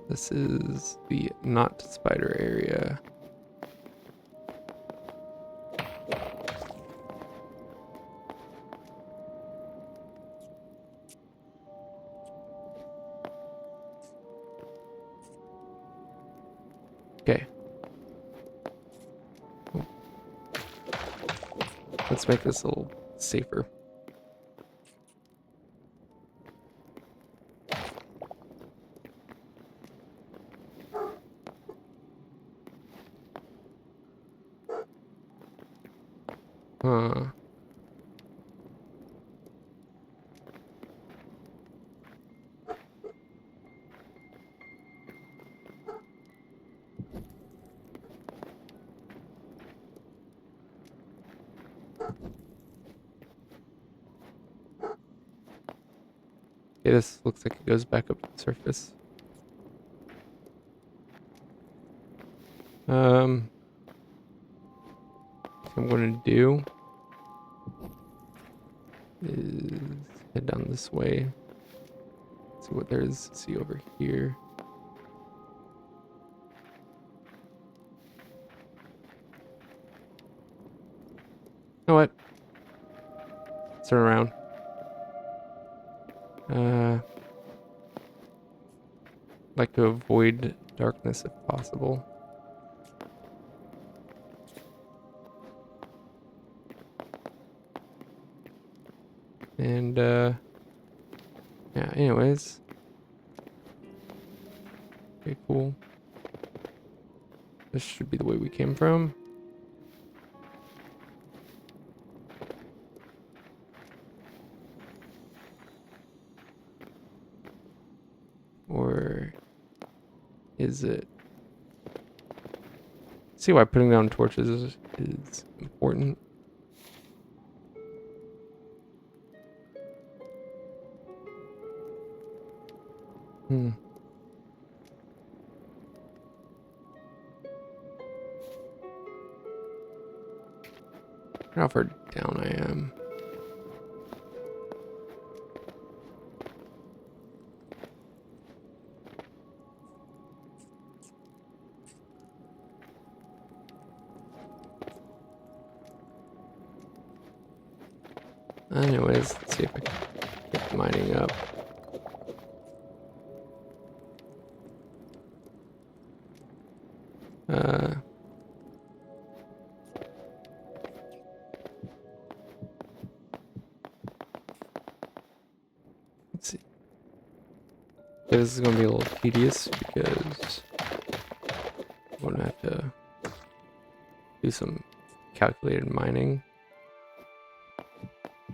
This is the not spider area. Okay. Let's make this a little safer. Huh. Okay, this looks like it goes back up to the surface. What I'm gonna do is head down this way. See what there is to see over here. You know what? Let's turn around. Like to avoid darkness if possible. And yeah, anyways. Okay, cool. This should be the way we came from. Or is it? See why putting down torches is important. How far down I am. Anyways, let's see if I can get mining up. Let's see. This is gonna be a little tedious because I'm gonna have to do some calculated mining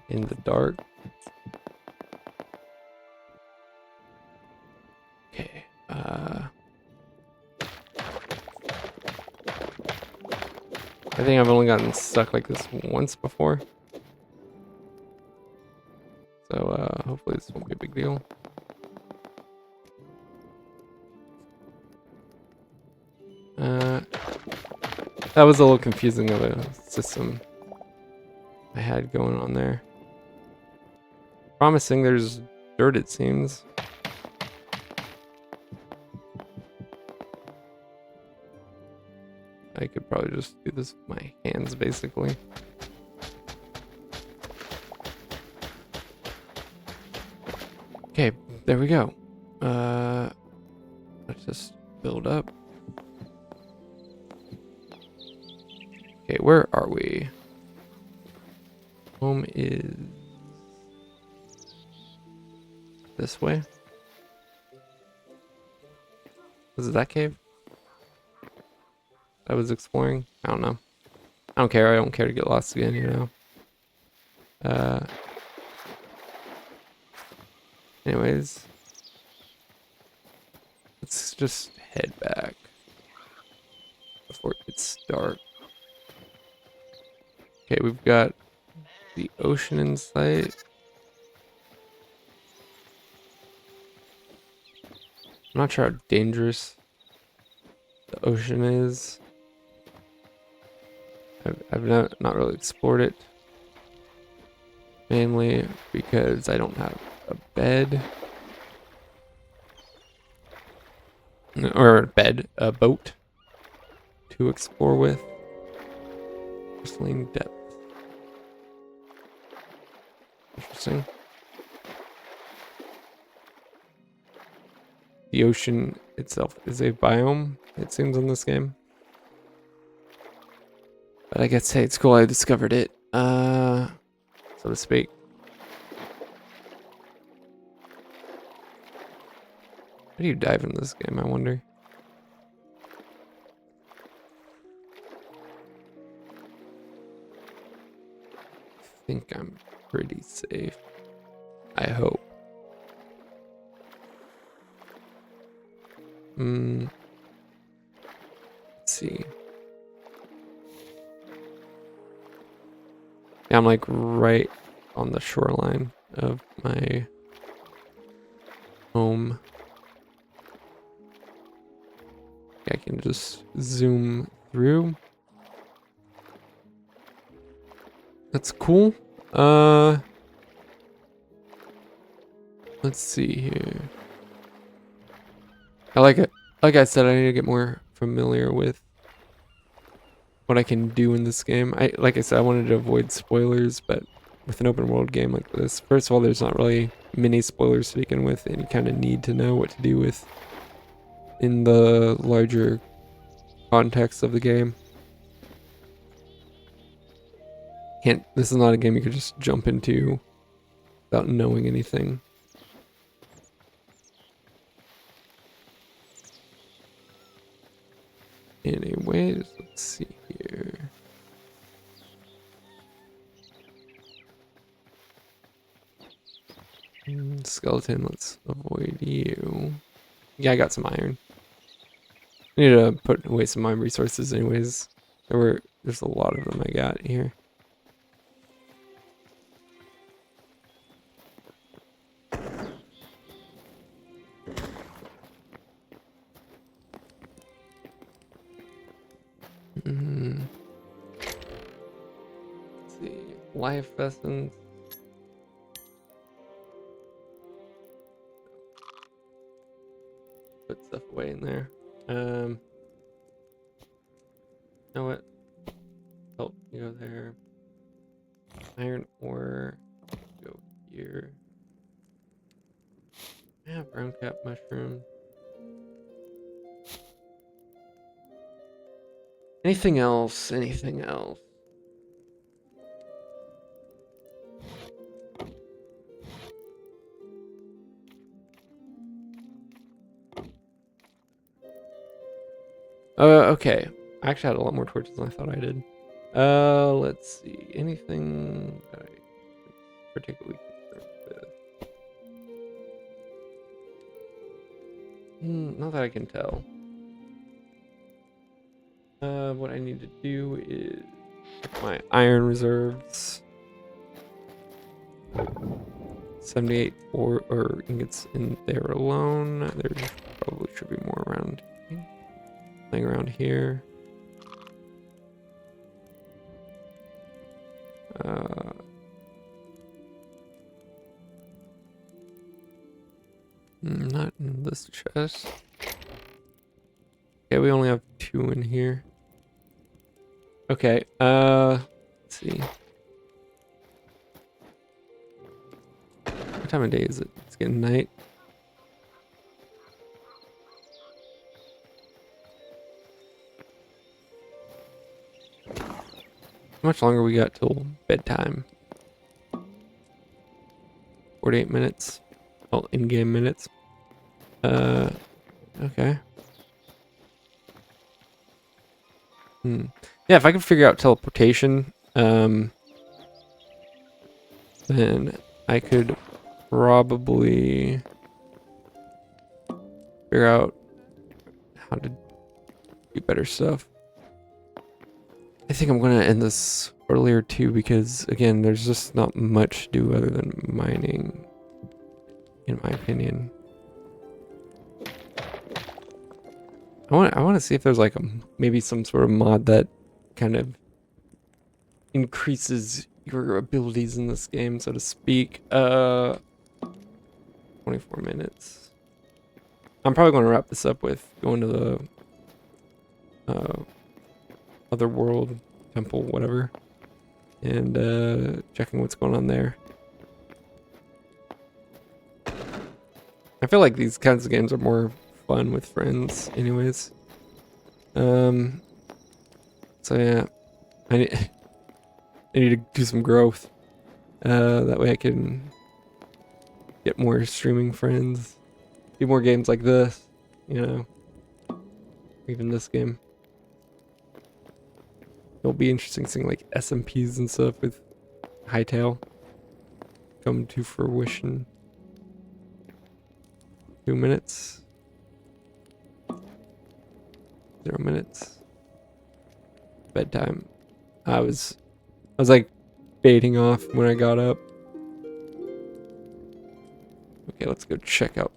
in the dark. Okay. I think I've only gotten stuck like this once before. So hopefully this won't be a big deal. That was a little confusing of a system I had going on there. Promising, there's dirt, it seems. I could probably just do this with my hands, basically. Okay, there we go. Let's just build up. Okay, where are we? Home is this way. Was it that cave I was exploring? I don't know. I don't care. I don't care to get lost again, you know. Anyways, let's just head back before it gets dark. Okay, we've got the ocean in sight. I'm not sure how dangerous the ocean is. I've not really explored it. Mainly because I don't have a bed. Or a boat to explore with. Crystalline depth. Interesting. The ocean itself is a biome, it seems, in this game. But I guess, hey, it's cool I discovered it, so to speak. How do you dive in this game, I wonder? I think I'm pretty safe. I hope. Let's see. Yeah, I'm like right on the shoreline of my home. I can just zoom through. That's cool. Let's see here. I like it. Like I said, I need to get more familiar with what I can do in this game. Like I said, I wanted to avoid spoilers, but with an open world game like this, first of all, there's not really many spoilers to begin with, and you kind of need to know what to do with in the larger context of the game. This is not a game you could just jump into without knowing anything. Anyways, let's see here. Skeleton, let's avoid you. Yeah, I got some iron. I need to put away some of my resources anyways. There's a lot of them I got here. Let's see. Life essence. Put stuff away in there. You know what? Oh, you go there. Iron ore. Go here. Yeah, brown cap mushroom. Anything else? Anything else? Okay. I actually had a lot more torches than I thought I did. Let's see. Anything that I particularly concerned with? Not that I can tell. What I need to do is check my iron reserves. 78 or ingots in there alone. There probably should be more around. Laying around here. Not in this chest. Okay, we only have 2 in here. Okay, let's see. What time of day is it? It's getting night. How much longer we got till bedtime? 48 minutes. Well, in-game minutes. Okay. Yeah, if I could figure out teleportation, then I could probably figure out how to do better stuff. I think I'm gonna end this earlier too because again, there's just not much to do other than mining, in my opinion. I want to see if there's like maybe some sort of mod that kind of increases your abilities in this game, so to speak. 24 minutes. I'm probably going to wrap this up with going to the other world, temple, whatever, and checking what's going on there. I feel like these kinds of games are more fun with friends anyways. So yeah, I need, I need to do some growth. That way I can get more streaming friends, do more games like this, you know, even this game. It'll be interesting seeing like SMPs and stuff with Hytale come to fruition. 2 minutes. 0 minutes. Bedtime. I was like fading off when I got up. Okay, let's go check out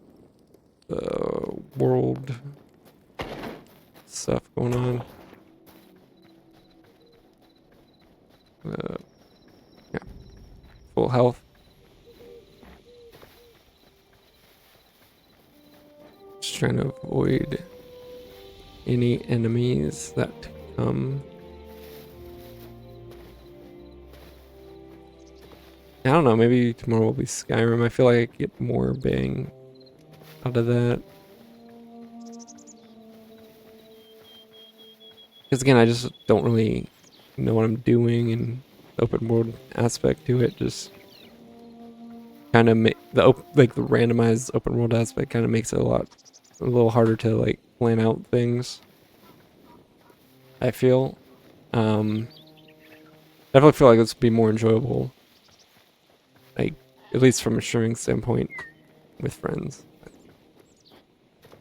the world stuff going on. Yeah, full health. Just trying to avoid any enemies that come. I don't know, maybe tomorrow will be Skyrim. I feel like I get more bang out of that. Because again, I just don't really know what I'm doing, and the open world aspect to it just kind of make the randomized open world aspect kind of makes it a little harder to like plan out things. I feel, definitely feel like this would be more enjoyable, like at least from a streaming standpoint with friends. I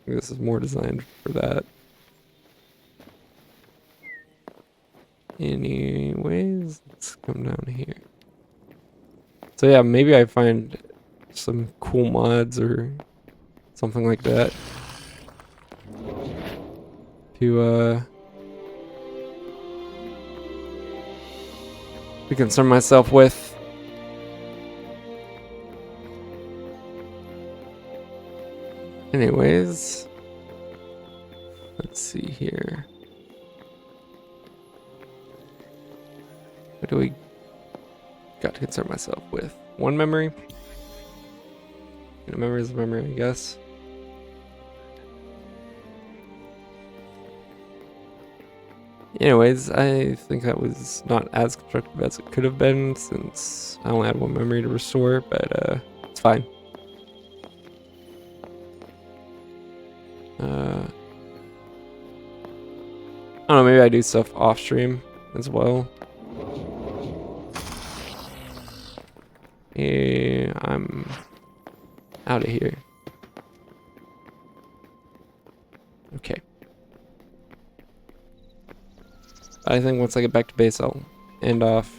think this is more designed for that. Anyways, let's come down here. So yeah, maybe I find some cool mods or something like that to concern myself with. Anyways, let's see here. What do we got to concern myself with? One memory? A memory is a memory, I guess. Anyways, I think that was not as constructive as it could have been since I only had one memory to restore, but it's fine. I don't know, maybe I do stuff off stream as well. Yeah, I'm out of here. Okay. I think once I get back to base, I'll end off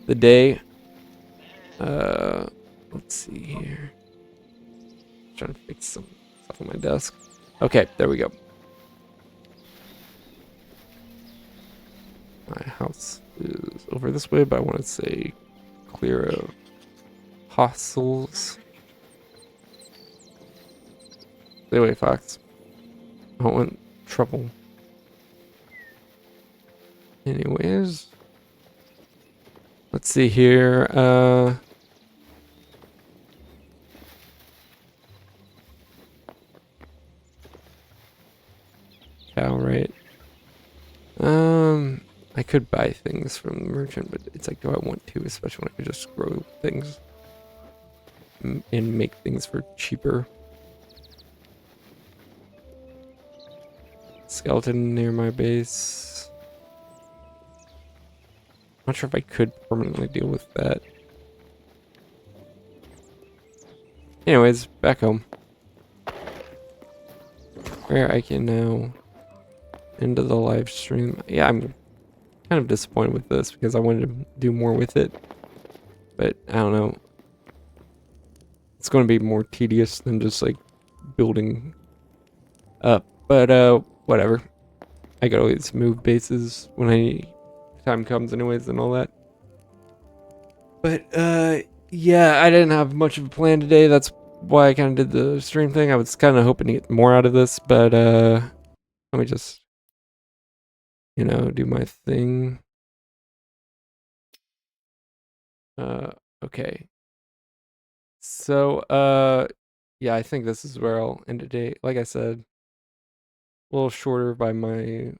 the day. Let's see here. Trying to fix some stuff on my desk. Okay, there we go. My house is over this way, but I want to say clear of hostels. Stay away, Fox. I don't want trouble. Anyways, let's see here. Cow, right? I could buy things from the merchant, but it's like, do I want to? Especially when I could just grow things and make things for cheaper. Skeleton near my base. Not sure if I could permanently deal with that. Anyways, back home. Where I can now into the live stream. Yeah, I'm kind of disappointed with this because I wanted to do more with it. But I don't know. It's going to be more tedious than just like building up. But whatever. I could always move bases when time comes anyways and all that. But yeah, I didn't have much of a plan today. That's why I kind of did the stream thing. I was kind of hoping to get more out of this, but let me just do my thing. Okay. So yeah, I think this is where I'll end today. Like I said, a little shorter by my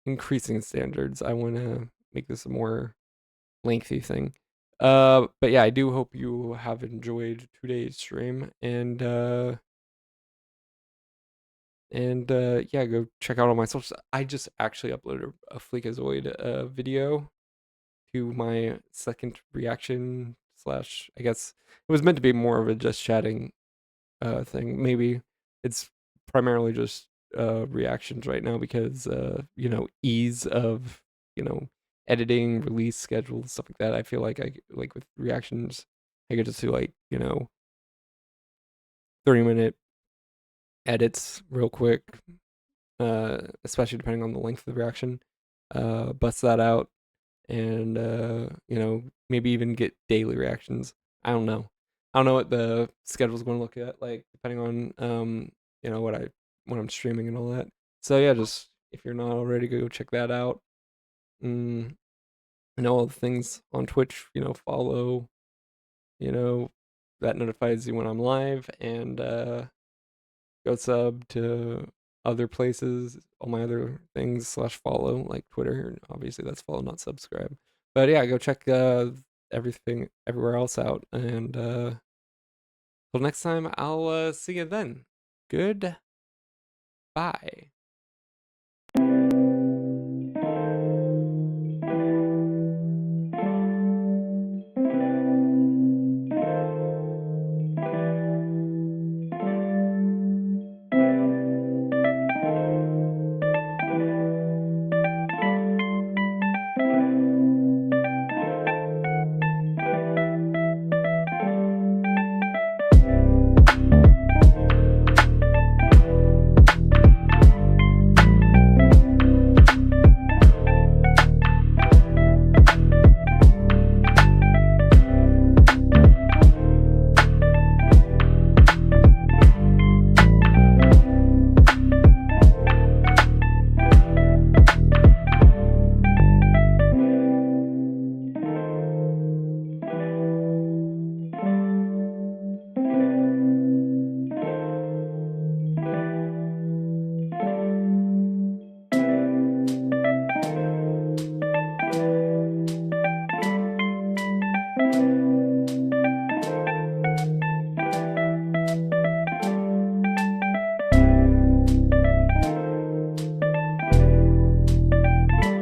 increasing standards. I want to make this a more lengthy thing. But yeah, I do hope you have enjoyed today's stream, and yeah, go check out all my socials. I just actually uploaded a Freakazoid video to my second reaction slash. I guess it was meant to be more of a just chatting thing. Maybe it's primarily just reactions right now because ease of editing, release schedules, stuff like that. I feel like I like with reactions, I could just do like 30-minute edits real quick, especially depending on the length of the reaction. Bust that out and maybe even get daily reactions. I don't know. I don't know what the schedule's going to look at like depending on what I'm streaming and all that. So yeah, just if you're not already, go check that out. I know all the things on Twitch. Follow. That notifies you when I'm live, and go sub to other places, all my other things slash follow, like Twitter. Obviously, that's follow, not subscribe. But yeah, go check everything everywhere else out. And till next time, I'll see you then. Goodbye.